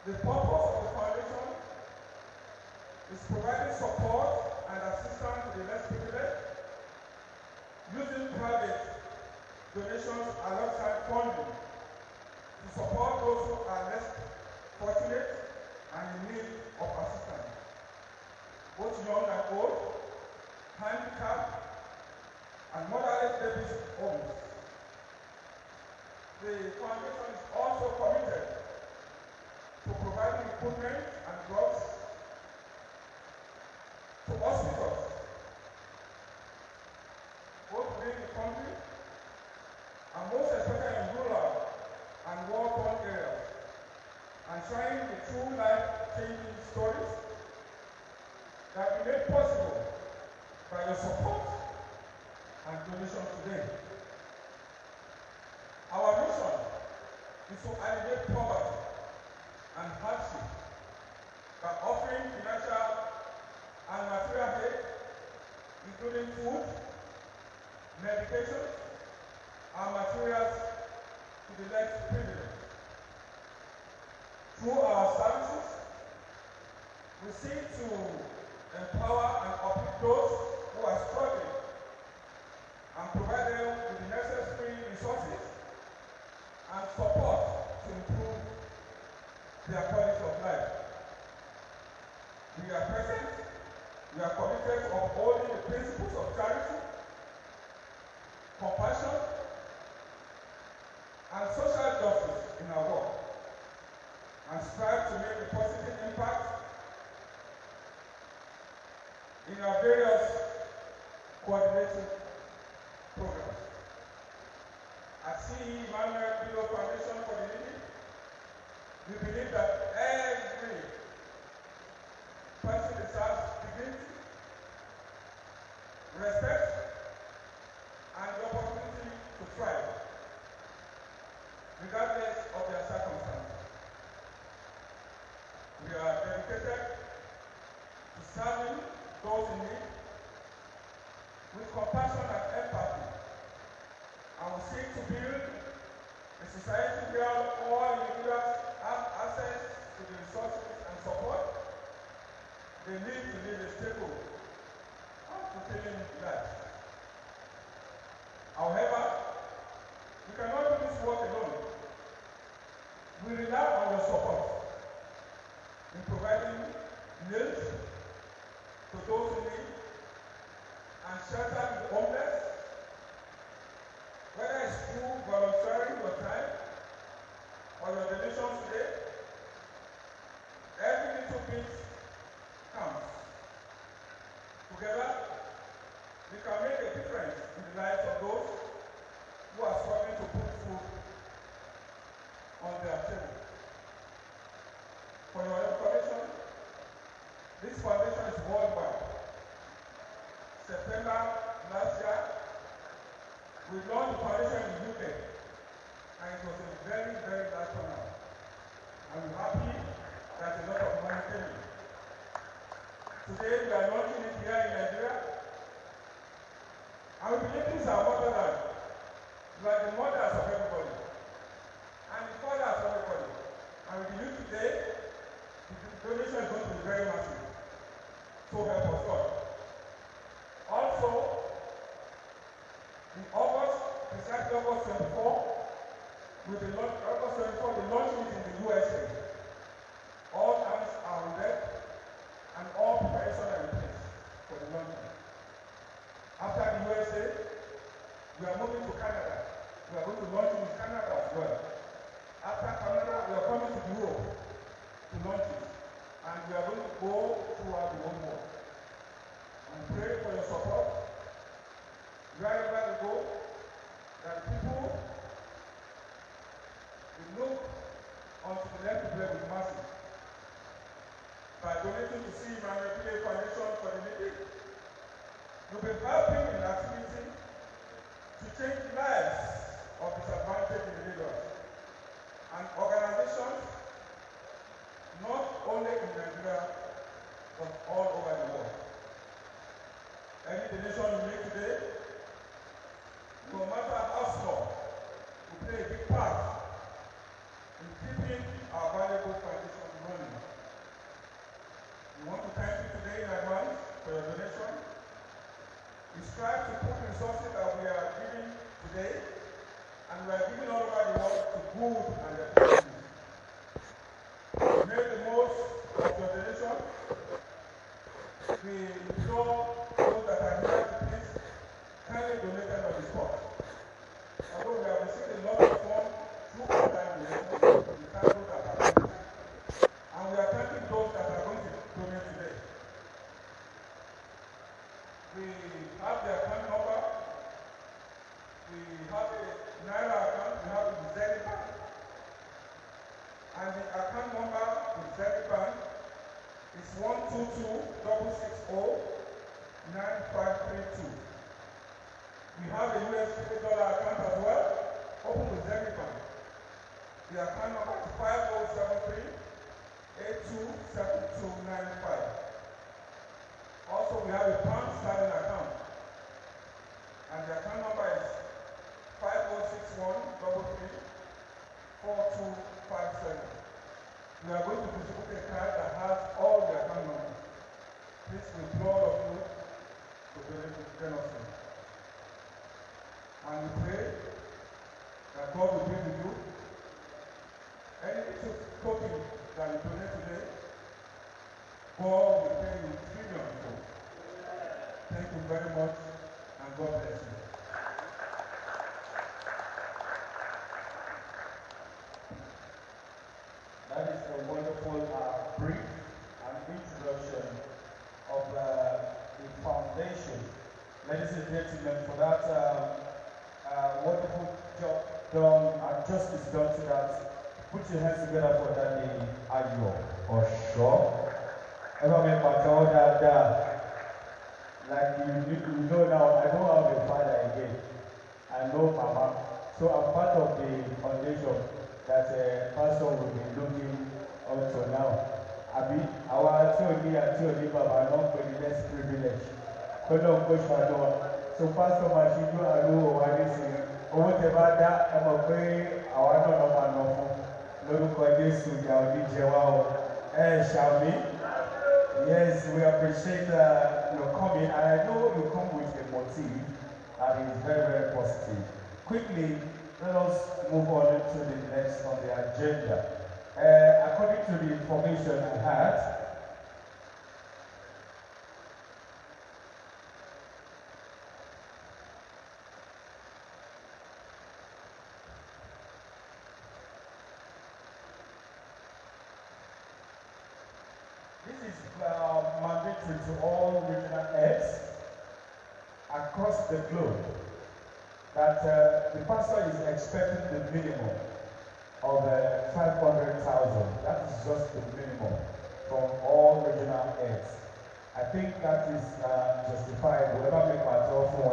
The purpose of the foundation is providing support and assistance to the less privileged, using private donations alongside funding to support those who are less fortunate and in need of assistance, both young and old, handicapped, and motherless babies homes. The foundation is also committed to providing equipment and drugs to hospitals, both within the country and most especially in rural and war-torn areas, and sharing the true life-changing stories that we made possible by your support and donation today. Our mission is to alleviate poverty and hardship by offering financial and material aid, including food, medication, and materials to the less privileged. Through our services, we seek to empower and uplift those who are struggling and provide them with the necessary resources and support to improve their quality of life. We are present, we are committed to upholding the principles of charity, compassion, and social justice in our work, and strive to make a positive impact in our various coordinated programs. At CE Emmanuel Below Foundation for the Needy, we believe that every person deserves dignity, respect, and the opportunity to thrive, regardless of their circumstances. We are dedicated to serving those in need seek to build a society where all individuals have access to the resources and support they need to live a stable and fulfilling life. However, we cannot do this work alone. We rely on your support in providing meals to those in need and shelter to the homeless, whether it's through volunteering your time or your donations today. Every little bit counts. Together, we can make a difference in the lives of those who are struggling to put food on their table. For your information, this foundation is worldwide. September last year, we launched the foundation in the UK, and it was a very, very large turnout. I'm happy that a lot of money came in. Today, we are launching it here in Nigeria, and we believe these are motherland. You are the mothers of everybody, and the fathers of everybody. And we believe today, the donation is going to be very massive. So help us God. Also, in August, precisely August 24, with the August 24, the launching is in the USA. All hands are on deck, and all preparations are in place for the launching. After the USA, we are moving to Canada. We are going to launch in Canada as well. After Canada, we are coming to Europe to launch it. And we are going to go throughout the whole world. And pray for your support. Wherever we go, that people will look unto the left to with mercy. By donating to see Emmanuel PA Foundation for the needy, you'll be helping in activity to change lives of disadvantaged individuals and organizations, not only in Nigeria, but all over the world. Any donation you make today, no matter how small, will play a big part in keeping our valuable foundation running. We want to thank you today in advance for your donation. We strive to put resources that we are giving today, and we are giving all over the world to good and their communities. Make the most of your donation. We implore those that are here to please kindly donate them on the spot. Although we have received a lot of funds through online donations, we thank those that are donating. And we are thanking those that are going to donate today. We have the account number. We have a Naira account. We have the Zenith Bank. And the account number with Zenith Bank is 122-660-9532. We have a US $50 account as well, open with Zenith Bank. The account number is 5073-827295. Also, we have a pound sterling account, and the account number is 5061-33-4257. We are going to distribute a card that has all the account numbers. Please, we implore all of you to donate to generously. And we pray that God will be with you. Any little token that you donate today, God will pay you trillions. Thank you very much, and God bless you. That is a wonderful brief and introduction of the foundation. Ladies and gentlemen, for that wonderful job done and justice done to that, put your hands together for that lady, Ayo, or sure. Everyone make all that, like you know now, I don't have a father again. I know Mama. So I'm part of the foundation that pastor will be looking unto now. Abi, our Theory Baba, not for the less privilege. So Pastor Machido Alu Owadisi, owó tẹ bá dá ẹ mọ̀ pé àwa náà lọ́ máa ná fún lórúkọ Jésù ìyá oníjẹ wa o shall we? Yes, we appreciate your coming, and I know you come with a motive that is very, very positive. Quickly, let us move on to the next on the agenda. According to the information I had, this is mandatory to all regional heads across the globe that the pastor is expecting the minimum of 500,000. That is just the minimum from all regional heads. I think that is justifiable. Whoever make my talk for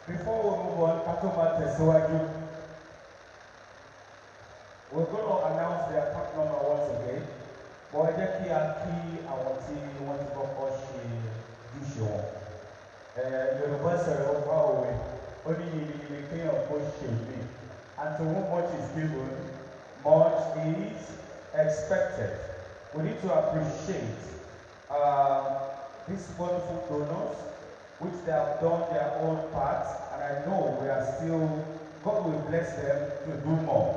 before we move on, we're going to announce the account number once again. But I just hear key I want to go for she Yoruba sọ̀rọ̀ ọ̀pá òwe ó ní ìdílé kéèyàn kó ṣe mí, and to whom much is given, much is expected. We need to appreciate these wonderful donors, which they have done their own part, and I know we are still, God will bless them to do more.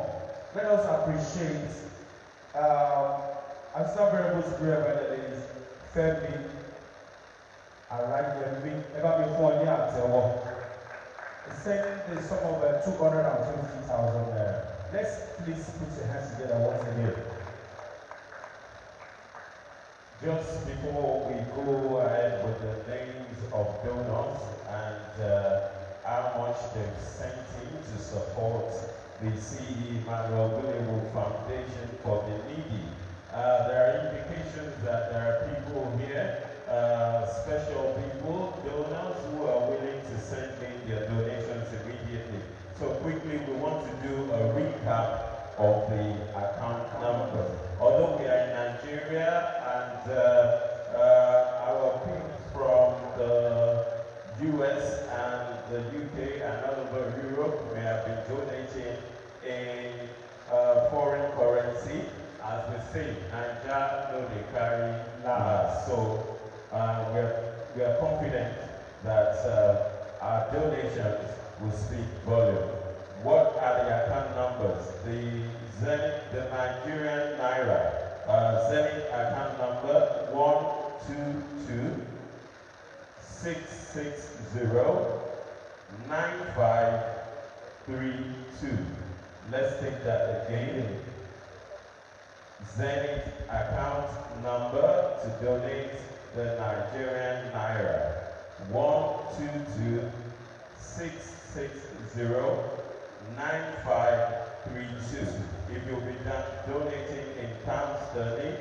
Let us appreciate Assistant Variable Superior Evangelist Femi Arayemi, ever before you have sending the sum of 250,000 naira. Let's please put your hands together once again. Just before we go ahead with the names of donors and how much they've sent in to support the CE Emmanuel William Foundation for the Needy, there are indications that there are people here, special people, donors who are willing to send in their donations immediately. So quickly, we want to do a recap of the account numbers. Although we are in Nigeria and our people from the US and the UK and all over Europe may have been donating in foreign currency. As we say, Naija no dey carry last. So we are confident that our donations will speak volume. What are the account numbers? The Zenith, the Nigerian Naira, Zenith account number 122-660-9532. Let's take that again. Zenith account number to donate the Nigerian Naira 122-660-9532. If you'll be donating in pounds sterling,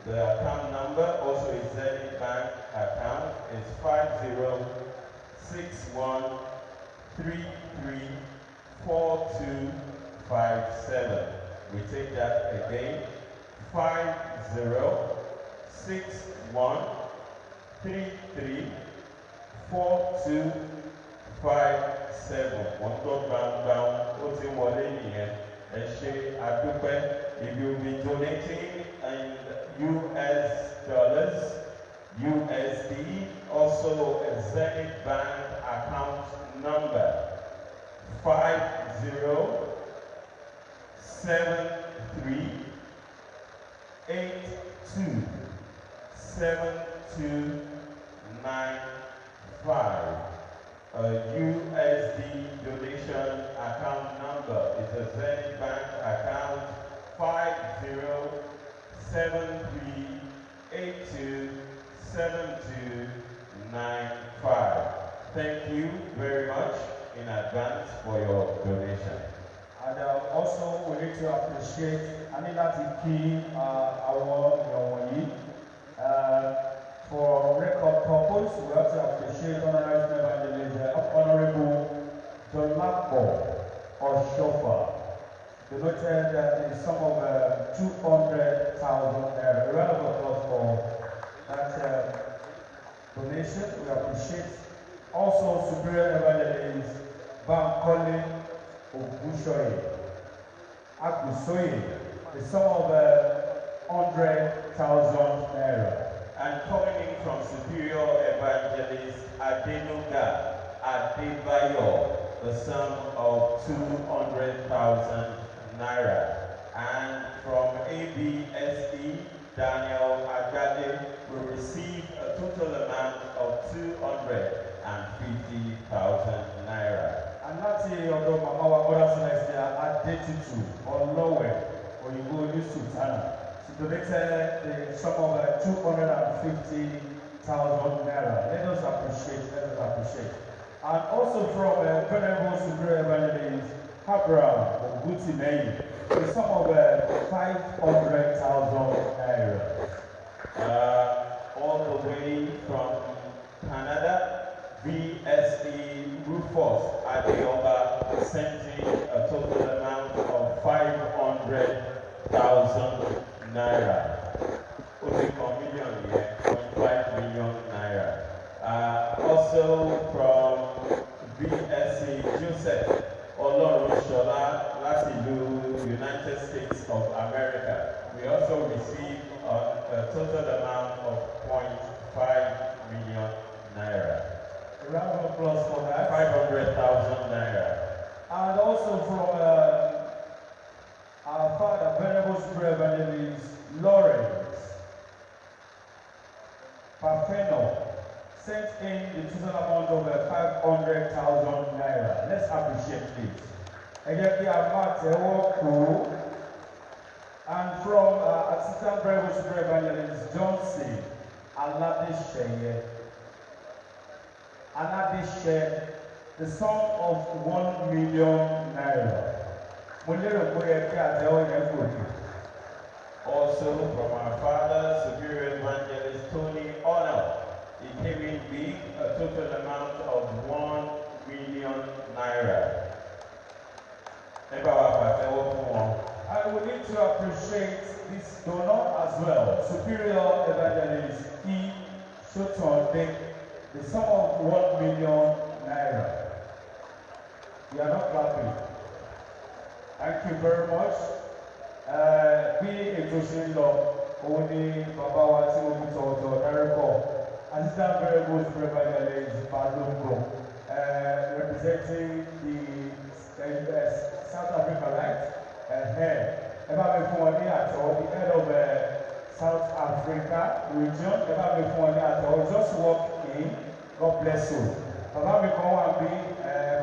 the account number also is Zenith Bank account is 5061334257. We take that again. 5061334257. Wọ́n tó gbangba ó ti wọlé nìyẹn. Ẹ ṣé àdúpẹ́. If you be donating in US dollars, USD, also a Zenith Bank account number 5073827295. USD donation account number is a Zenith Bank account 5073827295. Thank you very much in advance for your donation. And also we need to appreciate Anilati Key, for record purpose. We have to appreciate Honorable Dolapo Oshofa, donated in sum of 200,000 naira. A round of applause for that donation. We appreciate Superior Evangelist Bankole Ogushoye Agusoye, the sum of 100,000 naira. And coming in from Superior Evangelist Adenuga Adebayo, the sum of 200,000 naira. And from ABSE, Daniel Agade will receive a total amount of 250,000 naira. And that's the other Mama Wakoda Celestia Adetutu Olowe Oyibo Sultana. She donated the sum of 250,000 naira. Let us appreciate. And also from Venerable Superior Evangelist Abraham Ogutimeyi, the sum of 500,000 naira. All the way from Canada, VSE Rufus Adeoba sent in a total amount of 500,000 naira. 0.5 million naira. Also from VSE Joseph Olorushola Latilu, United States of America. We also received a total amount of 0.5 million naira. A round of applause for that. 500,000 naira. And also from our father, Venerable Superior Evangelist Lawrence Parfeno, sent in the total amount of 500,000 naira. Let's appreciate it. And from Assistant Venerable Superior Evangelist Johnson Aladeshe, the sum of 1 million naira. Also from our father, Superior Evangelist Tony Honor, he came in big, a total amount of 1 million naira. I would need to appreciate this donor as well. Superior Evangelist E. Shotonde, the sum of 1 million naira. We are not clapping. Thank you very much. Bí ètò ṣe ń lọ, òun ni bàbá wa tí mo fi tọ̀ọ̀tọ̀ dárúkọ. Assistant Venerable Superior Evangelist Balongo, representing the South Africa, right? Ẹ bá mi fún ọ ní àtọ̀, the head of South Africa region. Ẹ bá mi fún ọ ní àtọ̀, just walk in. God bless you. Bàbá mi kan wà bí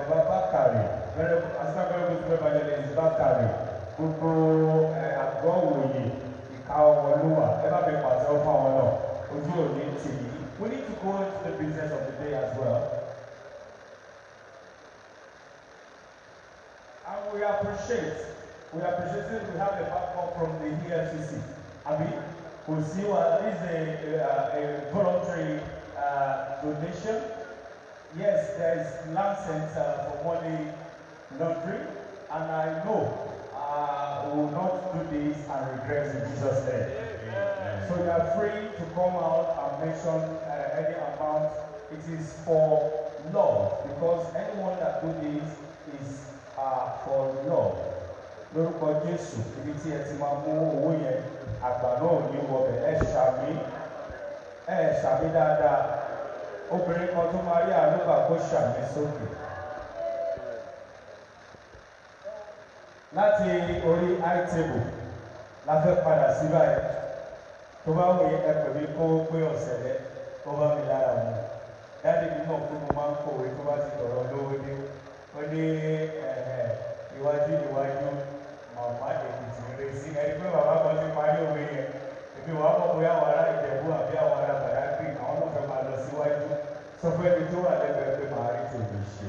bàbá Bákàrè, Assistant Venerable Superior Evangelist Bákàrè, gbogbo àgọ́ òwòye ìka ọmọlúwà. Ẹ bá mi pàṣẹ fún àwọn náà, ojú òní tì í. We need to go into the business of the day as well. And we appreciate we have a backup from the EFCC. Abi, this is a voluntary donation. Yes, there is license for money laundering, and I know we will not do this and regret in Jesus' name. So you are free to come out and mention any amount. It is for love, because anyone that do this is for love. Lórúkọ Jésù, ibi tí ẹ ti máa mú owó yẹn, àgbà náà ò ní wọbẹ̀, ẹ ṣàmì dáadáa. Obìnrin kan tó máa rí àlùbà kó ṣàmì sókè. Láti orí iTable la fẹ́ padà sí báyìí. Tó bá wòye ẹ pè mí kó gbé ọ̀sẹ̀ rẹ, tó bá mi lára mu. Dáàdì mi náà fún mo máa ń kọ̀wé tó bá ti dọ̀rọ̀ lówó dé. Ó ní iwájú màmá Èkìtì rè sí. Ẹni pé bàbá kan ti parí òwe yẹn. Èmi wàá mọ̀ bóyá àwọn ará Ìjẹ̀bú àbí àwọn ará Bàdágìrì àwọn náà fẹ́ máa lọ síwájú. Sọ fún ẹni tó wà lẹ́gbẹ̀ẹ́ pé màá rí tèmi ṣe.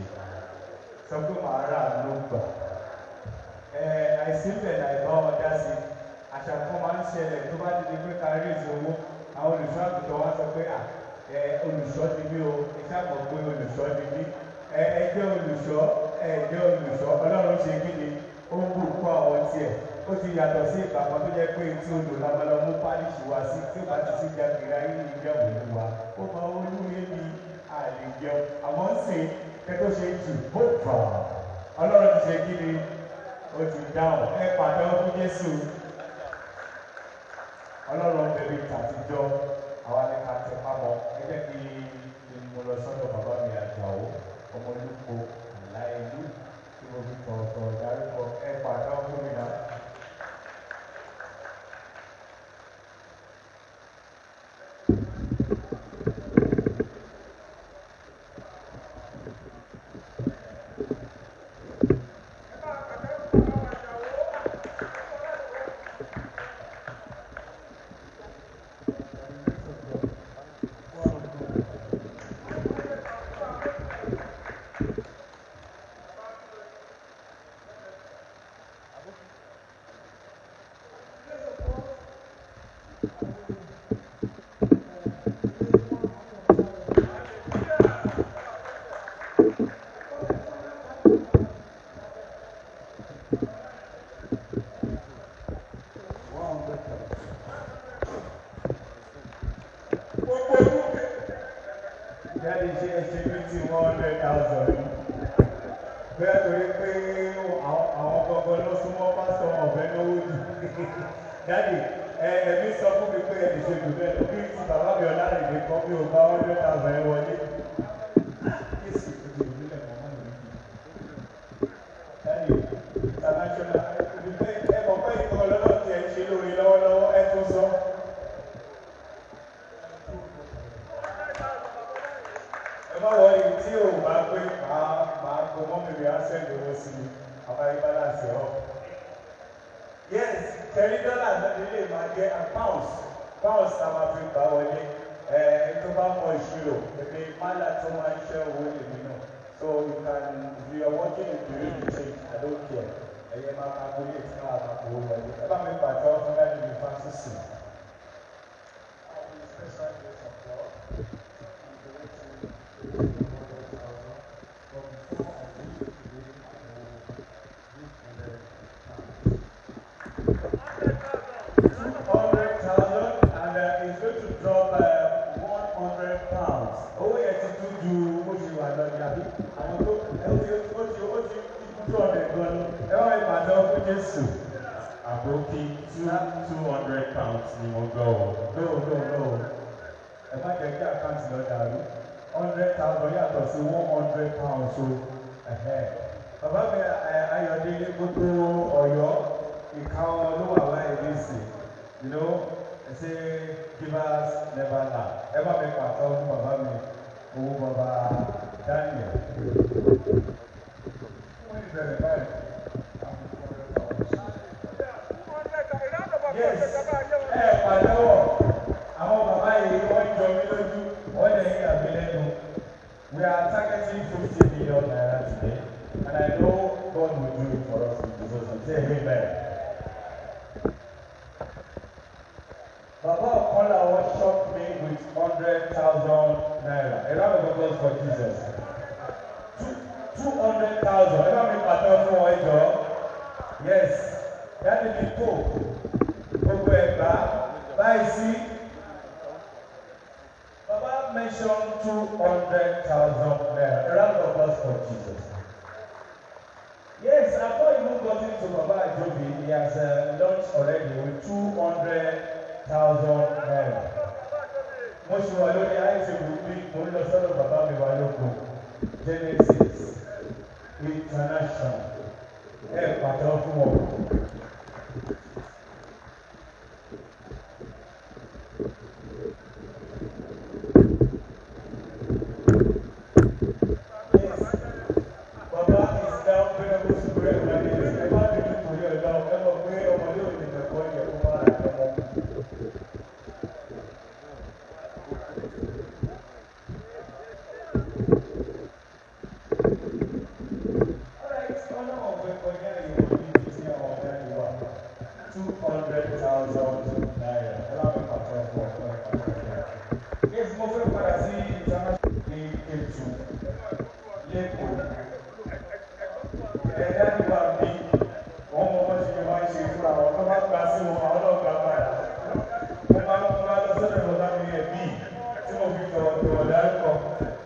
Sọ pé màá rà ló gbà. Àìsí bẹ̀ náà ìbá wọn dá sí. Àṣà kan máa ń ṣẹlẹ̀ tó bá ti di pé ká rí ìṣòwò. Àwọn olùṣọ́ àgùntàn wá sọ pé olùṣọ́ ti bí o, ìṣàmọ̀ pé olùṣọ́ ti bí. Ẹjẹ́ olùṣọ́, Ọlọ́run ṣe kí ni ó ń bùkún àwọn tiẹ̀. Ó ti yàtọ̀ sí ìgbà kan tó jẹ́ pé tí odò lábala mú pálíṣì wá sí tí ó bá ti sí jákèrè ayé ní ìjẹ́ òwúrọ̀ wa. Ó máa olúwe mi àlejò àwọn ń sìn kẹ́tọ́ ṣe jù bó fà á ọlọ́run ti ṣe kí ni ó ti dáhùn ẹ pàdé ọdún Jésù ọlọ́run bẹ̀rẹ̀ ìtàtijọ́ àwa ní ká tẹ pámọ́ ẹ jẹ́ kí mo lọ sọ́dọ̀ bàbá mi Àjàó ọmọ olùkó àláìlú tí mo fi tọ̀ọ̀tọ̀ dárúkọ ẹ pàdé ọdún mi náà.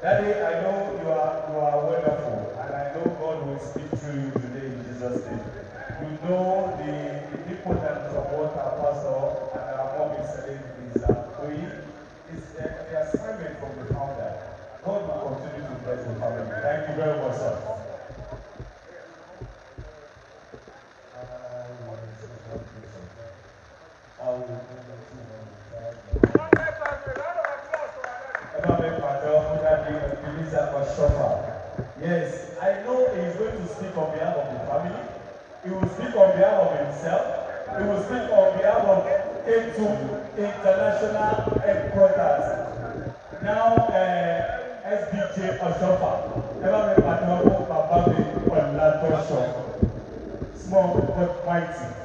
Daddy, I know you are wonderful, and I know God will speak through you today in Jesus' name. You know the importance of what our pastor and our mom is saying is doing. It's the assignment from the founder. God will continue to bless the family. Thank you very much, sir. Yes, I know he is going to speak on behalf of the family. He will speak on behalf of himself. He will speak on behalf of K2 International Headquarters. Now, SBJ Oshofa. Ever met Patomo Bababe on Latosho. Small but mighty.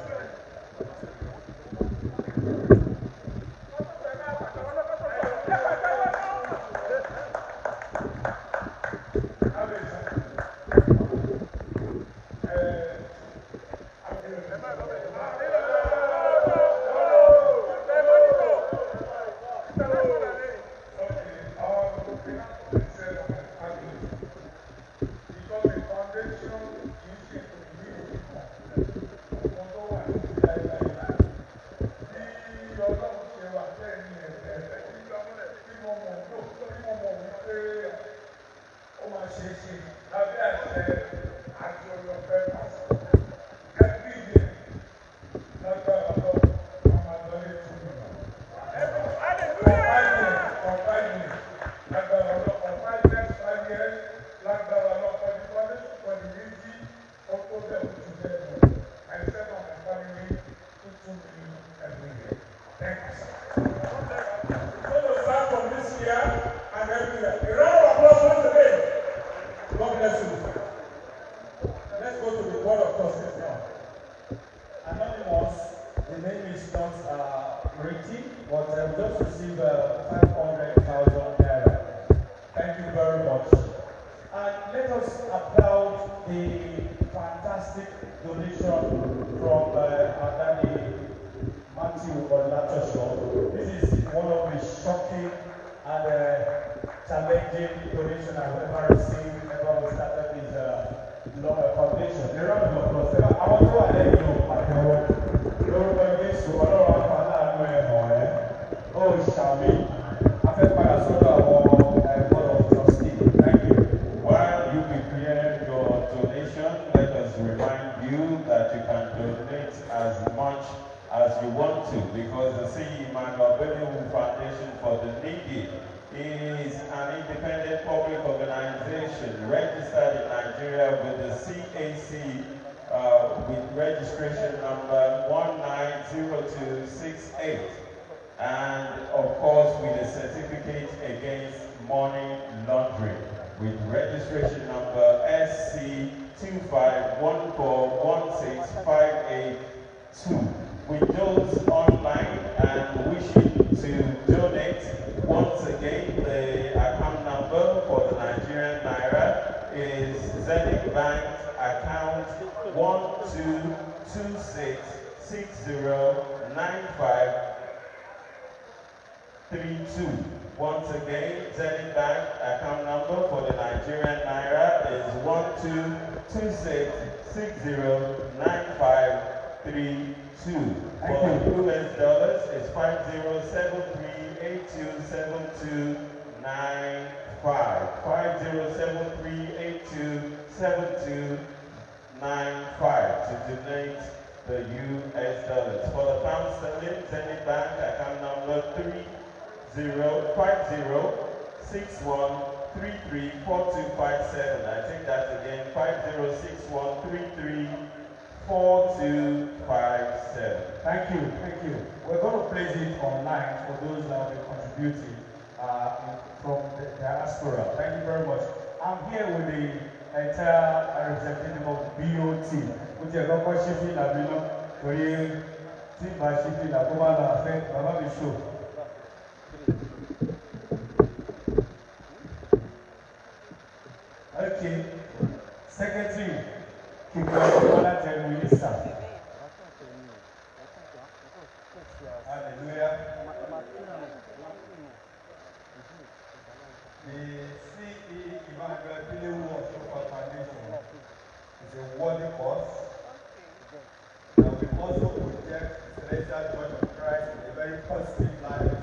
will also project the Celestial Church of Christ in a very positive light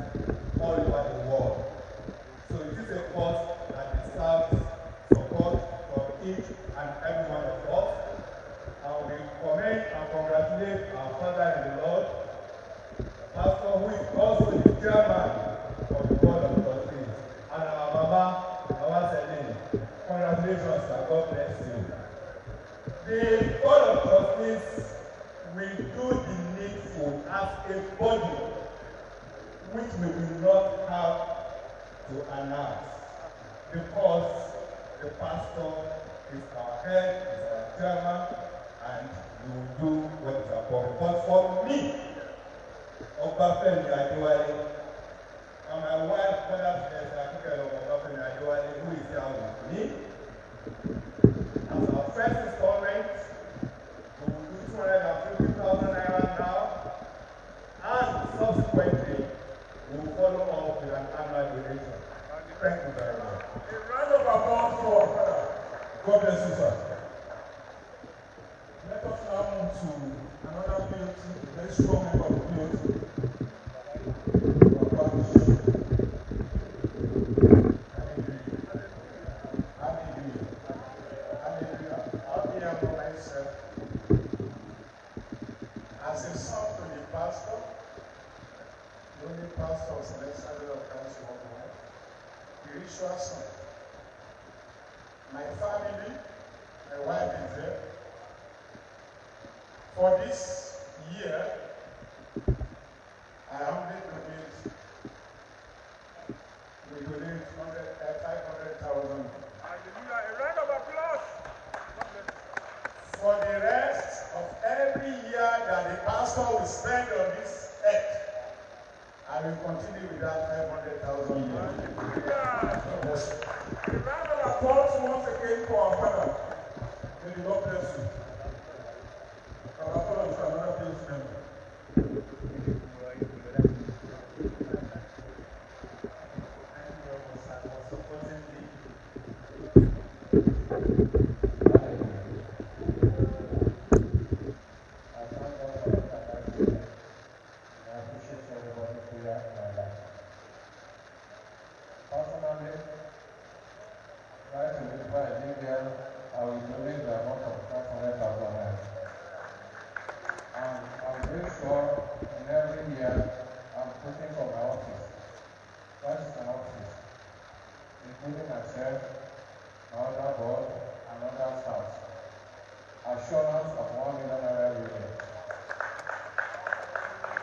all over the world. So it is a cause that deserves support from each and every one of us. And we commend and congratulate our Father in the Lord, Pastor, who is also the chairman of the Board of Trustees, and our Mama, our Celine. Congratulations, sir. God bless you. The Board of Trustees will do the needful as a body which we will not have to announce, because the pastor is our head, is our chairman, and he will do what is appropriate. But for me, Obafemi Adewale, and my wife, Mother Teresa Obafemi Adewale, who is here with me, as our first installment, we will do 250,000 naira now, and subsequently, we will follow up with an annual donation. Thank you very much. A round of applause for Father. God bless you, sir. Let us now move to another POT, a very strong member of the POT. As a son to the pastor, the only pastor of Celestial Church of Christ worldwide, spiritual son. My family, my wife is there. For this year, I humbly donate, we donate 500,000. Hallelujah, a round of applause. For the rest of every year that the pastor will spend on this earth, I will continue with that 500,000 years. A round of applause once again for our Father. May the Lord bless you. Our Father is another place member.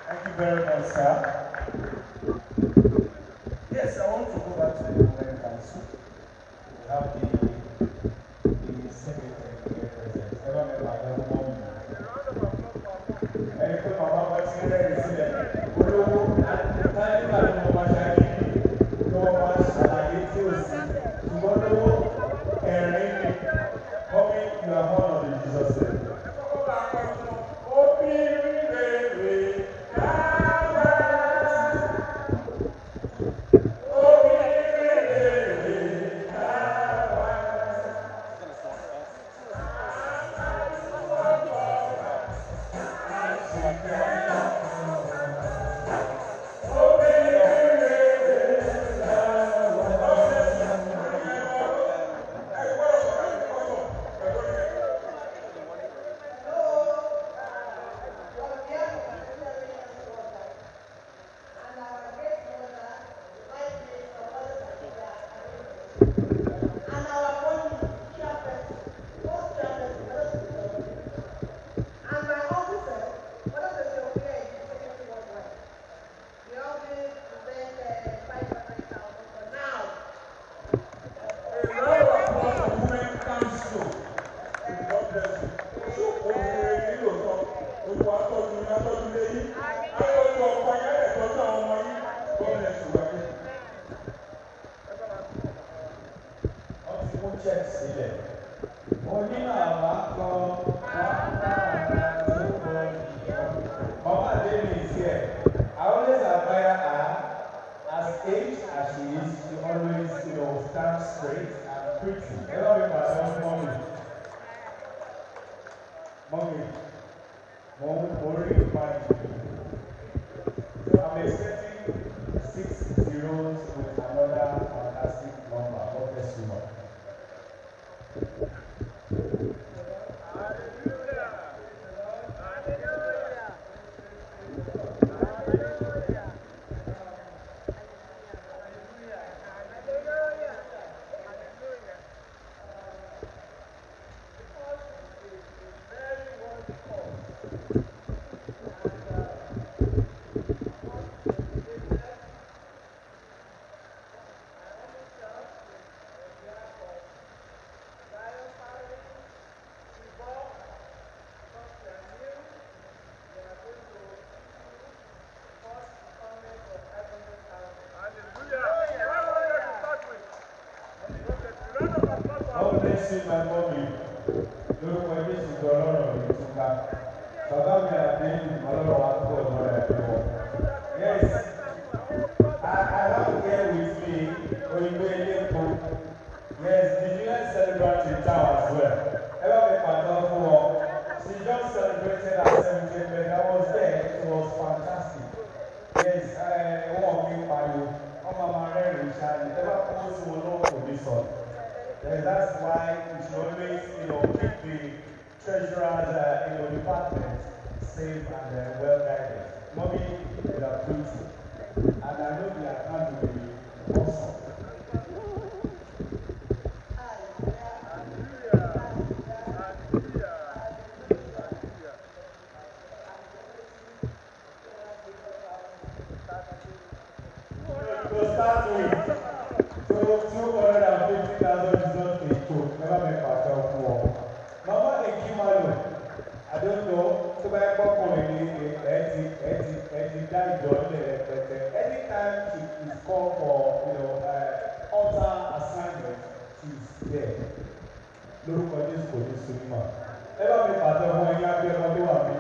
Thank you very much, sir. Yes, I want to go back to the Nigerian Council. We have the secretary here present. Ever member of the woman. And if Mama was here, there is here. Olowo, táyé bá ní mo máa ṣàkíyèsí, ní wọ́n máa ṣàlàyé tí ó sì. Ṣùgbọ́n lówó ẹ̀rín ni, mommy, you are one of the Jesus name. So I'm expecting 6 zeros with another fantastic number. God bless you, Lord. God bless you, my mommy. Lórúkọ Jésù tó ọlọ́run mi tún ká. Bàbá mi àdéhùn ọlọ́run wa kó ọ̀dọ́ rẹ̀ lọ́wọ́. Yes, I have here with me Oyinbo Eleko. Yes, the junior celebrant in town as well. Ever been pàtó fún ọ? She just celebrated her 70th birthday. I was there. It was fantastic. Yes, wọ́n mi pariwo. Ọmọ máa rẹ́rìn-ín ṣáà ní. Ẹ bá kó sí wọn lọ́wọ́ kò ní sọ̀rọ̀. That's why we should always, keep the treasurer's, department safe and well guided. Mommy, they are pretty, and I know the account will be awesome. To start with, so 250,000 is not a joke. Never make a joke for. Mama Ekimalo, I don't know. So by anytime she is called for, altar assignment, she's there. Lórúkọ Jésù kò ní sunmi mọ́. Never make a joke for ẹ̀yin abẹ́ ọmọdé wà mí.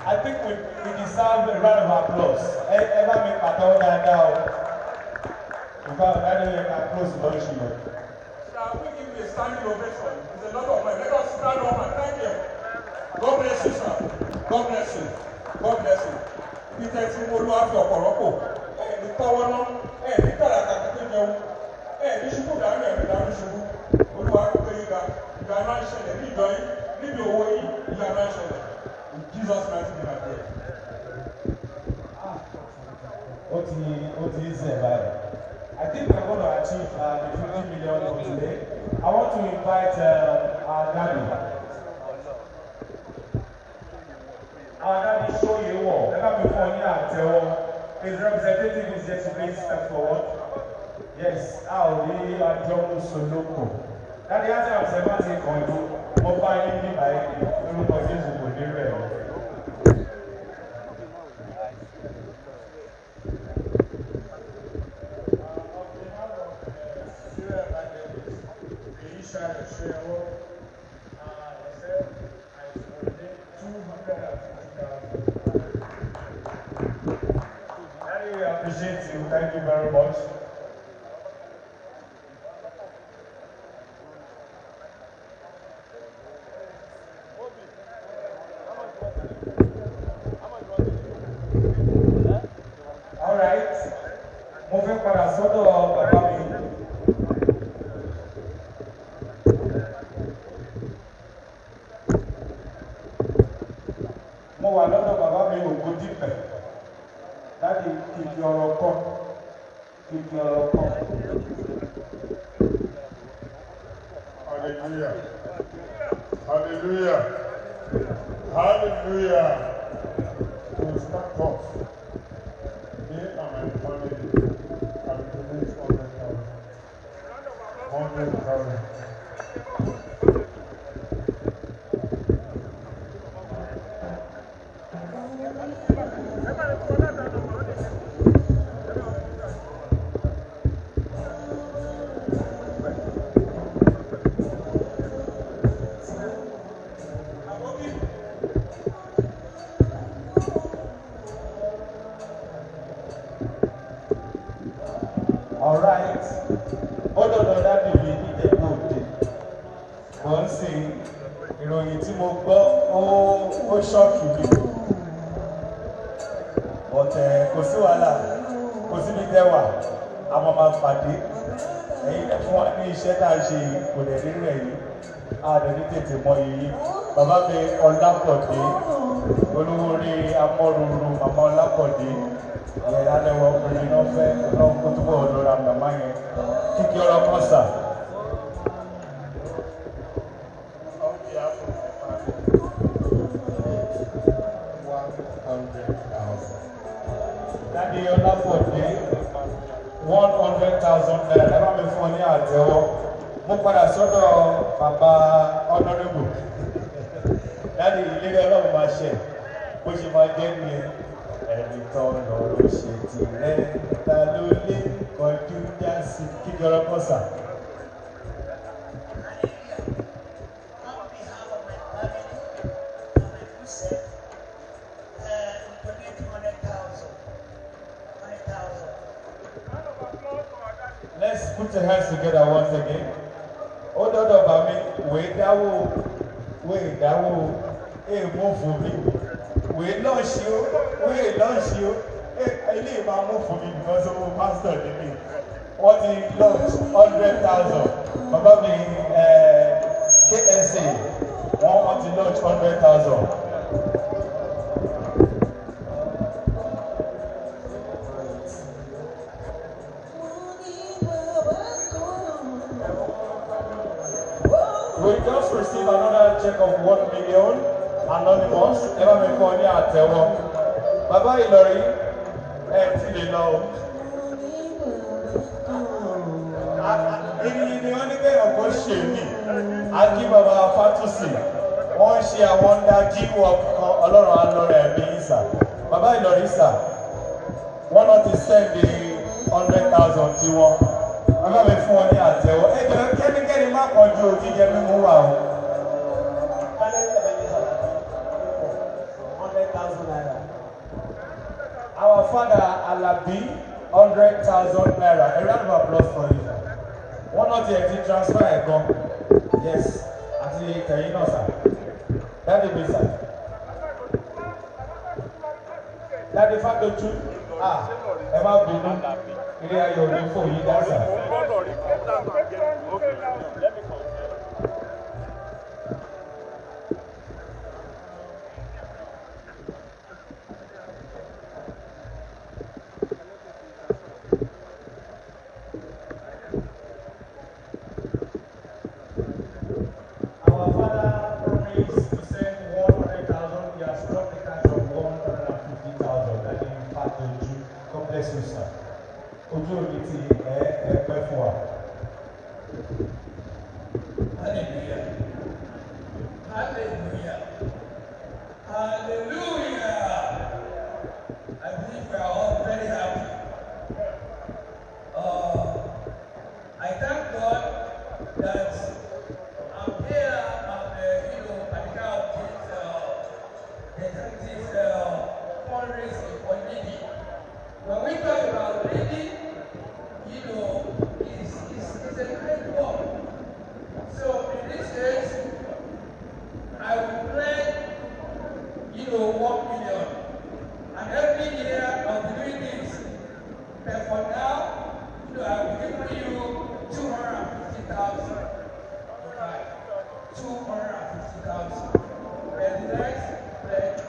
I think we deserve a round of applause. Ever make pàtẹ́wọ́ dáadáa o. In fact, I don't know if I'm close to lunch here. Shall we give you a standing ovation? It's a lot of money. Let us stand up and thank him. God bless you, sir. God bless you. God bless you. Peter ti mo lu afi ọ̀pọ̀lọpọ̀. Ní tọ́wọ́ náà, ní tàràkà tó jẹun. Ní ṣubú dànù dànù ṣubú. Olúwa kò pé yíga. Ìgbà máa ń ṣẹlẹ̀ ní ìjọ yìí. Níbi owó yìí, ìgbà máa ń ṣẹlẹ̀. In Jesus' mighty name I pray. Ó ti ń sẹ̀ báyìí. I think we're going to achieve the 50 million for today. I want to invite our daddy. Our daddy show you all. Never before here, his representative is here to please step forward. Yes, I'll be a John Soloko. Daddy has a seventy point two. Mobile in by the Jesus will be ready. Thank you very much. All right. Moving para sọ́dọ̀ bàbá mi. Mo wà lọ́dọ̀ bàbá mi Ògúndípẹ̀. Láti kìkì ọ̀rọ̀ kan. Hallelujah. Hallelujah. Hallelujah. To start off, me and my family have released 100,000. 100,000. All right. Hold on, that will be the good. Wọ́n sì ìròyìn tí mo gbọ́ ó ṣọ́ọ̀kì mi. Ọ̀tẹ̀ kò sí wàhálà, kò síbi tẹ́wà, a máa pàdé. Ẹ̀yin ẹ̀ fún wa ní iṣẹ́ tá a ṣe yìí, kò dẹ̀ nínú ẹ̀yìn. A dẹ̀ ní tètè mọ iyì. Bàbá mi Ọlápọ̀dé, olówó orí amọ́rúurú, màmá Ọlápọ̀dé. Ìyẹn lálẹ́ wọ obìnrin náà fẹ́ ọlọ́run kó túbọ̀ lọ́ra màmá yẹn. Kíkí ọ̀rọ̀ kan sà. Dádì Ọlápọ̀dé 100,000 naira. Ẹ bá mi fún ọ ní àtẹ́wọ́. Mo padà sọ́dọ̀ bàbá Honorable. Dádì ìlérí ọlọ́run máa ṣe bó ṣe máa jẹ́ nìyẹn. Ẹni tán lọ́rọ̀ ṣe tirẹ̀ ta ló lé kọjú dá sí kíkí ọ̀rọ̀ kan sà. Let's put your hands together once again. Ó dọ́dọ̀ bá mi wèé dáwó èèmọ̀ fún mi. Wèé lọ́ọ̀ṣì ó ilé ìmọ̀ amú fún mi because owó pastor ní mi. Wọ́n ti launch 100,000. Bàbá mi KSA wọ́n ti launch 100,000. We just received another check of 1 million anonymous. Ẹ bá mi fún ọ ní àtẹ́wọ́. Bàbá Ìlọrin ti lè lọ. Ìyìn ni wọ́n ní kéèyàn kó ṣe mí. Akí bàbá Fátúsì. Wọ́n ń ṣe àwọn dájí wọ kan Ọlọ́run alọ́rẹ̀ ẹ̀mí ìsà. Bàbá Ìlọrin sà. Wọ́n náà ti sẹ́ndì 100,000 tí wọ́n. Bàbá mi fún ọ ní àtẹ́wọ́. Ẹ jẹ́ kẹ́nikẹ́ni má kọjú òjíjẹ mímú wà o. 100,000 naira. Our father Alabi 100,000 naira. A round of applause for you. One not yet transfer ẹ̀ gan. Yes, àti tẹ̀yìn náà sà. Daddy mi sà. Daddy Fatoju. Ẹ má bínú. Ilé ayọ̀ ní fò yí dá sà. Ojú òní ti ẹ pẹ́ fún wa. Hallelujah. Hallelujah. Hallelujah. I believe we are all very happy. I thank God that I'm here at the of this fundraising for Lady. When we talk about Lady, it's a great work. So in this case, I will pledge, 1 million. And every year I'll be doing this. But for now, I will give you 250,000. Okay. 250,000. But the next pledge,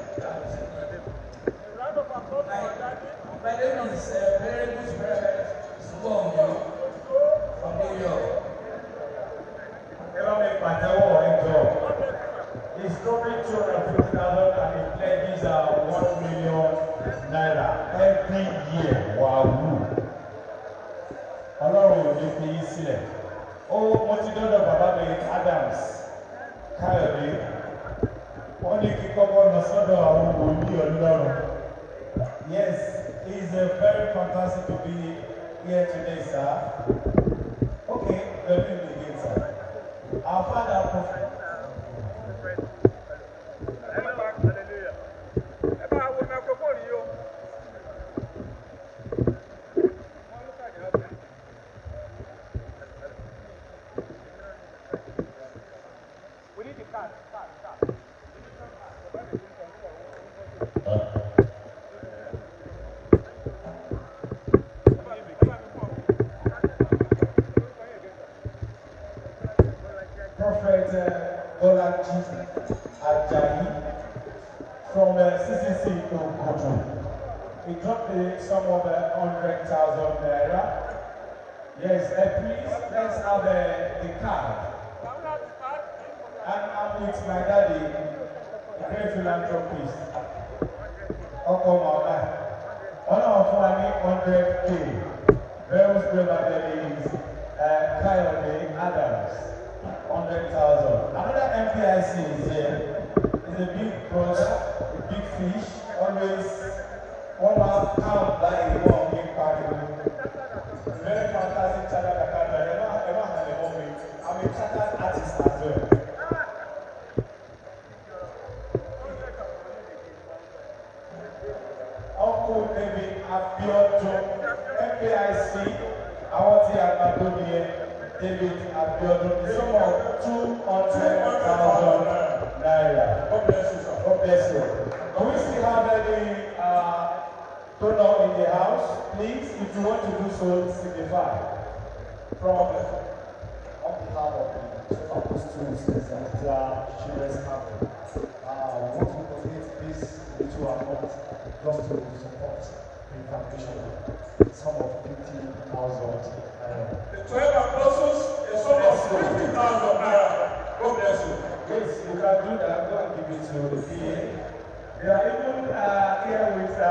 my name is very good from New York. Never make Patawo enjoy. He's dropping 250,000 and he pledges 1 million naira every year. Wow. Ọlọ́run ò ní fi yín sílẹ̀. Mo ti dọ́dọ̀ bàbá mi Adams Káyọ̀dé. Wọ́n ní kí kọ́kọ́ lọ sọ́dọ̀ àwọn wòlíì Ọlọ́run. Yes, it's very fantastic to be here today, sir. Okay, let me begin, sir. Our Father, we need the card. Prophet Bolaji Ajayi from CCC to Koto. He dropped the sum of 100,000 naira. Yes, please, let's have the card. And I'm with my daddy, a great philanthropist. Uncle Mama. One of 100K. Very brother is Kayode Adams. 100,000. Another MPIC is here. He's a big brother, a big fish. Always one man come by one big party. Very fantastic chartered accountant. Ever had a moment. I'm a chartered artist as well. Uncle David Abiodun, MPIC. I want to have David Abiodun, the sum of 200,000 naira. God bless you, sir. God bless you. Can we still have any donor in the house? Please, if you want to do so, signify. From on behalf of the Apostles and Children's Campus, we want to donate this little amount just to support the foundation. Sum of 50,000 naira. The 12 apostles, a sum of 50,000 naira. God bless you. Yes, you can do that. Go and give it to the PA. They are even here with a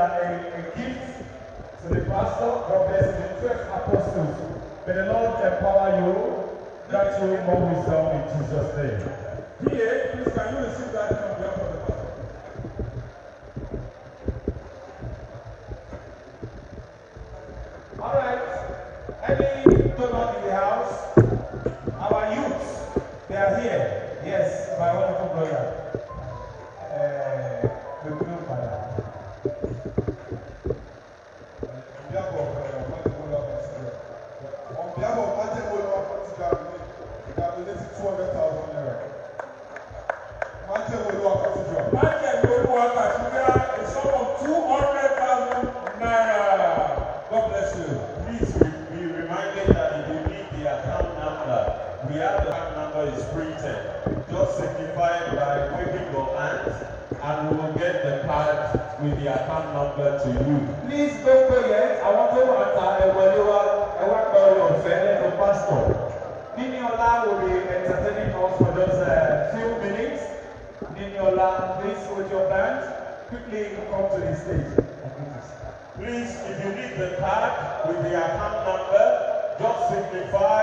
gift to the pastor. God bless you. The 12 apostles. May the Lord empower you, grant you more wisdom in Jesus' name. PA, please can you receive that on behalf of the pastor? All right. Any donor in the house? Our youth, they are here. Yes, my wonderful brother. The blue father. On behalf of is printed. Just signify it by waving your hands, and we will get the card with the account number to you. Please don't go yet. I want to enter a the pastor. Niniola will be entertaining us for just a few minutes. Niniola, please with your band, quickly come to the stage. Please, if you need the card with the account number, just signify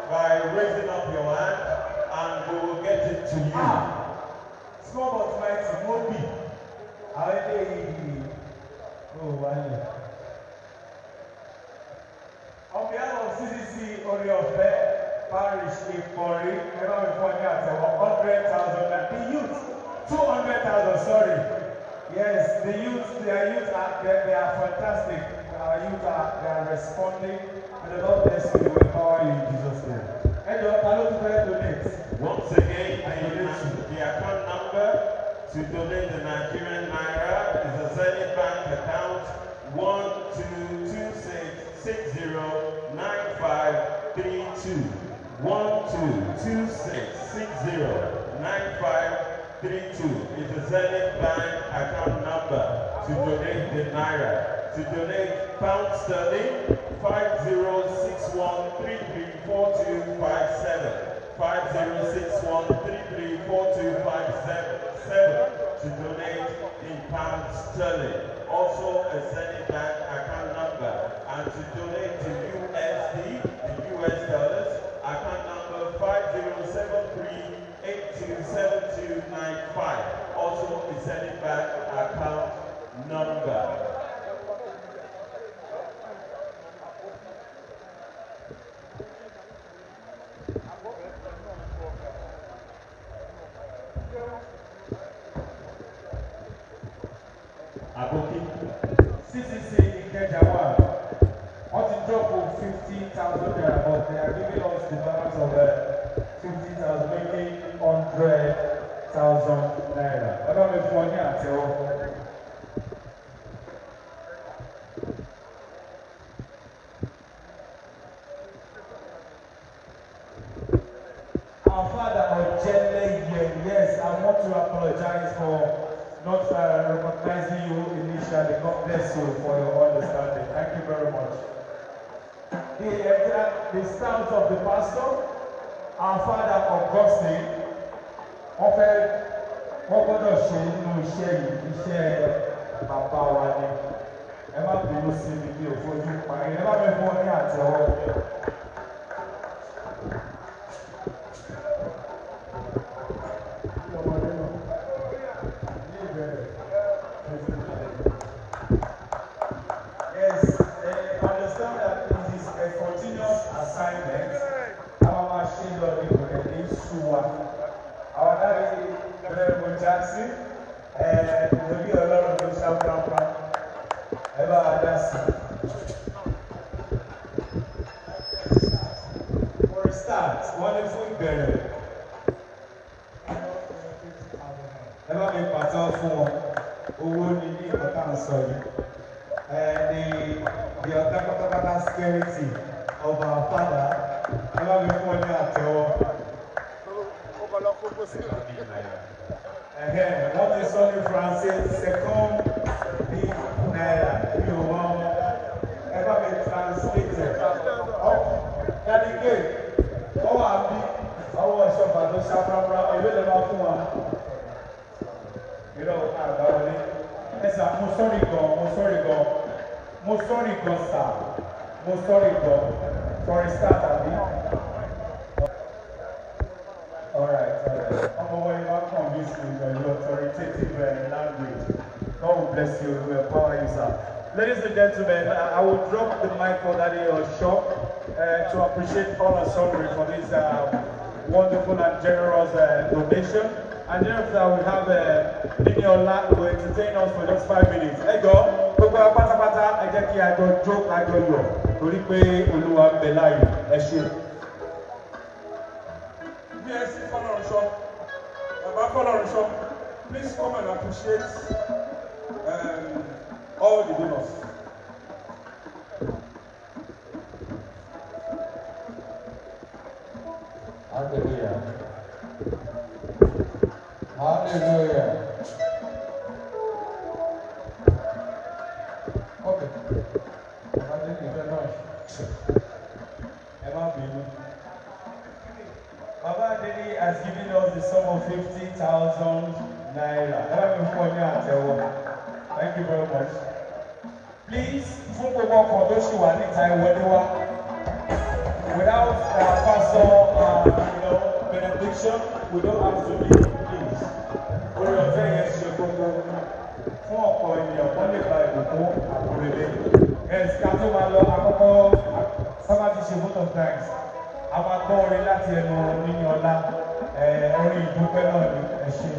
by raising up your hand, and we will get it to you. Small but mighty, no big. Oh, wow. On behalf of CCC Oreofe Parish Ikori, everyone before me at 100,000. The youth, 200,000. Sorry. Yes, the youth, they are fantastic. Our youth they are responding, and the Lord bless you. We empower you in Jesus' name. And your donate. Once again, the account number to donate the Nigerian Naira is a Zenith Bank account 1226609532. 1226609532 is the Zenith Bank account number to donate the Naira. To donate pound sterling, 5061334257. 5061334257 to donate in pound sterling. Also a Zenith Bank account number, and to donate to USD, the US dollars, account number 5073827295. Also a Zenith Bank account number. CCC Ikejawa, what to drop of 50,000 naira, but they are giving us the balance of 50,000, making 100,000 naira. I don't know if money at all. Our father, Ojele, yes, I want to apologize for not recognizing you initially. God bless you for your understanding. Thank you very much. The stance of the pastor, our father Augustine, wọ́n gbọ́dọ̀ ṣe nínú iṣẹ́ bàbá wa ni. Ẹ má bínú sí mi bí òfojú parí. Ẹ má bẹ fún ọ ní àtẹ́wọ́. Of our father, never before me at all. What is Sonny Francis, second big naira, you want ever be translated. Oh, Daddy Gay, oh, happy, oh, shop at the shop, you will never come. You know, yes, I'm sorry, sir. Most sorry, God. For a start, Abby. All right. I'm going to convince you with your authoritative language. God will bless you. We will empower you, sir. Ladies and gentlemen, I will drop the mic for Daddy Shop to appreciate all our sundry for this wonderful and generous donation. And then after we have Niniola who will entertain us for just 5 minutes. Hey, go. Gbogbo pátápátá ẹ jẹ́ kí a jọ jó kájọ yọ̀ torí pé Olúwa ń bẹ láàyè ẹ ṣé. BSc Fọlọ́runṣọ́, Baba Fọlọ́runṣọ́, please come and appreciate all the donors. Hallelujah. Baba Adeni has given us the sum of 50,000 naira. Thank you very much. Please, fún gbogbo ọkọ̀ tó ṣì wà níta ìwọlé wa. Without pastor benediction, we don't have to leave, please. Orí ọ̀fẹ́ yẹn ṣe gbogbo fún ọ̀pọ̀ ènìyàn kan lè gba ìbùkún àkúrẹ́lé. Yes, ká tó máa lọ àkọ́kọ́ sábà ti ṣe vote of thanks. A máa gbọ́ orin láti ẹnu níní ọlá. Orin ìdúpẹ́ náà ni ẹ ṣe.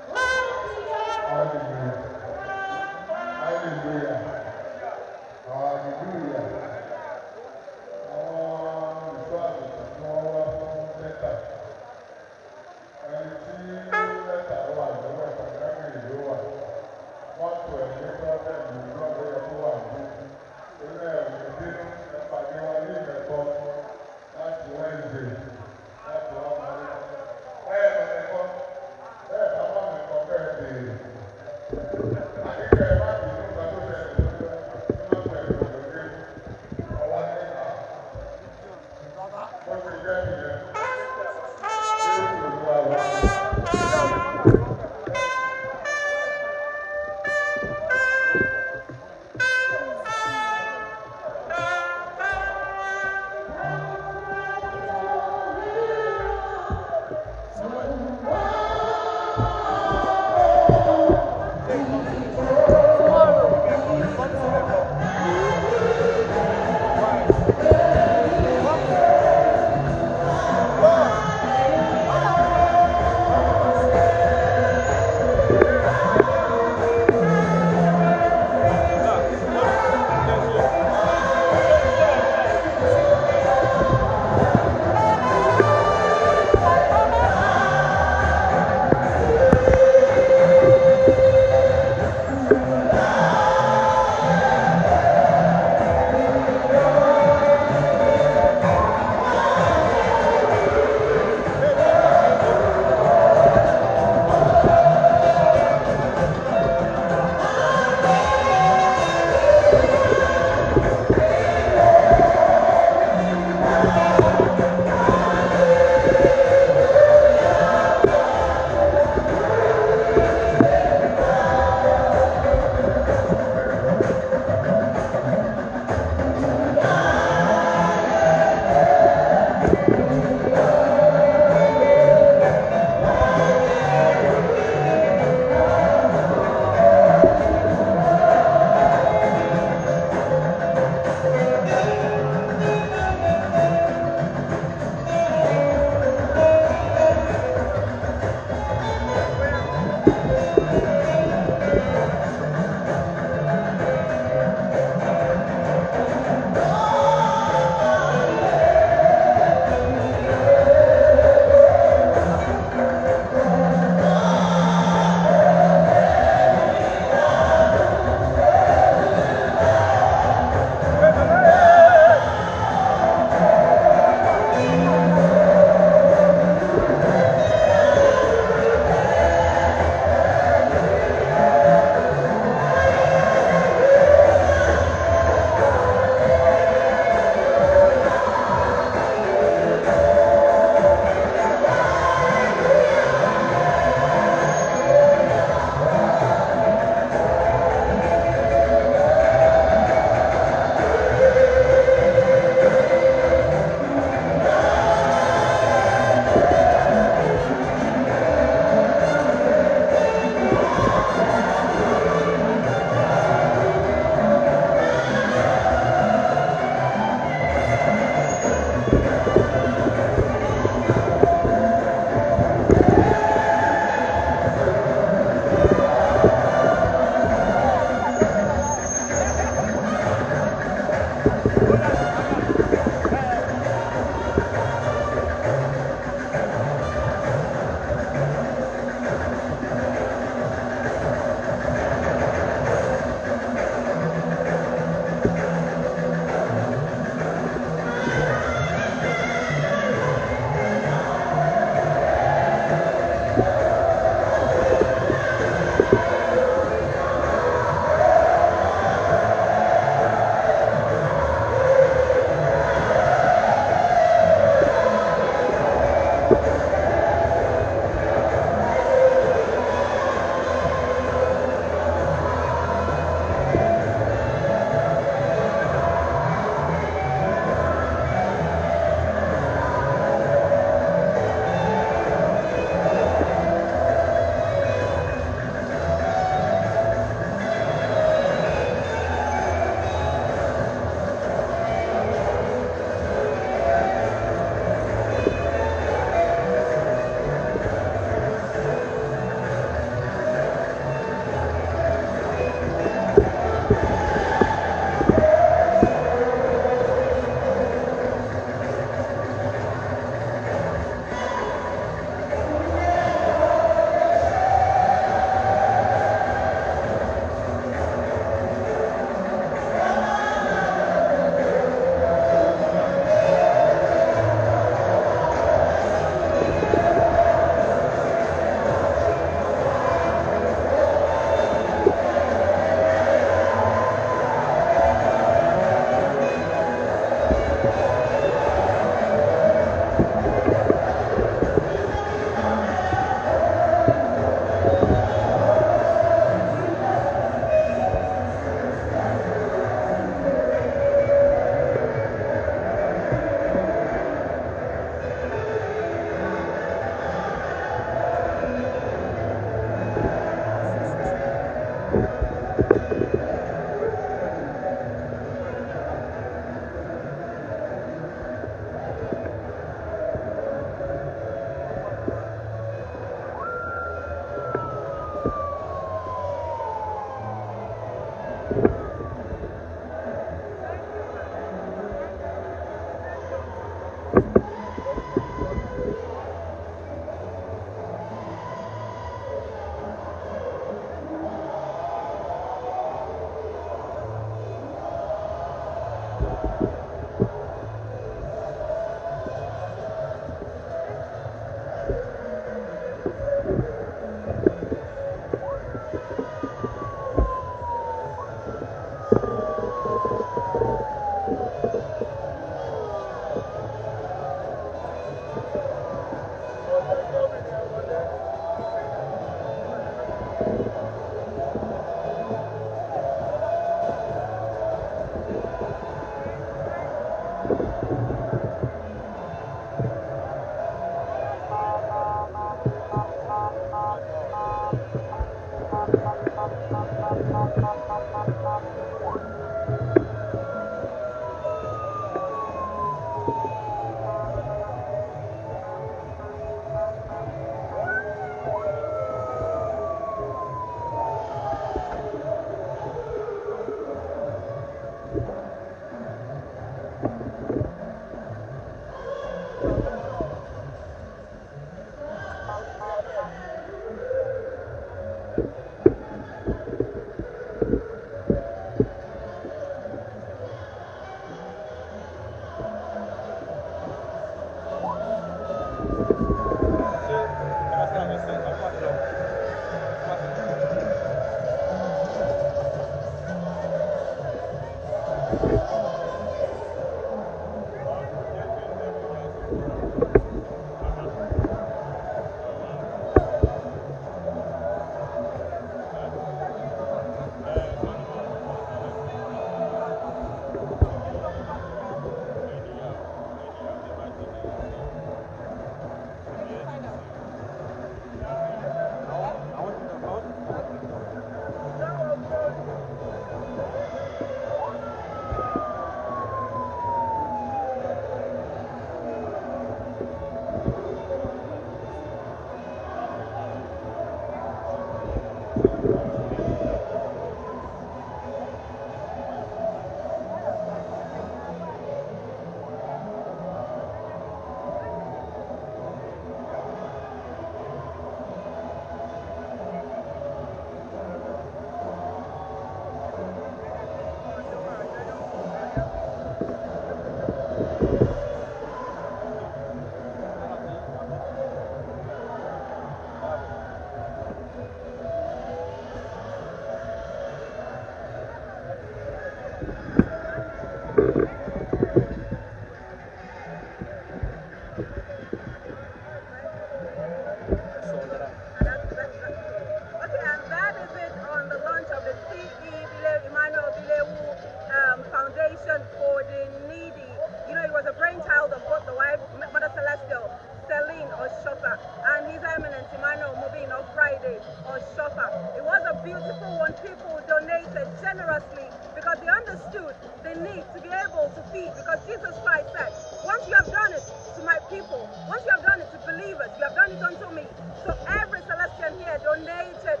beautiful one. People donated generously because they understood the need to be able to feed, because Jesus Christ said, once you have done it to my people, once you have done it to believers, you have done it unto me. So every Celestian here donated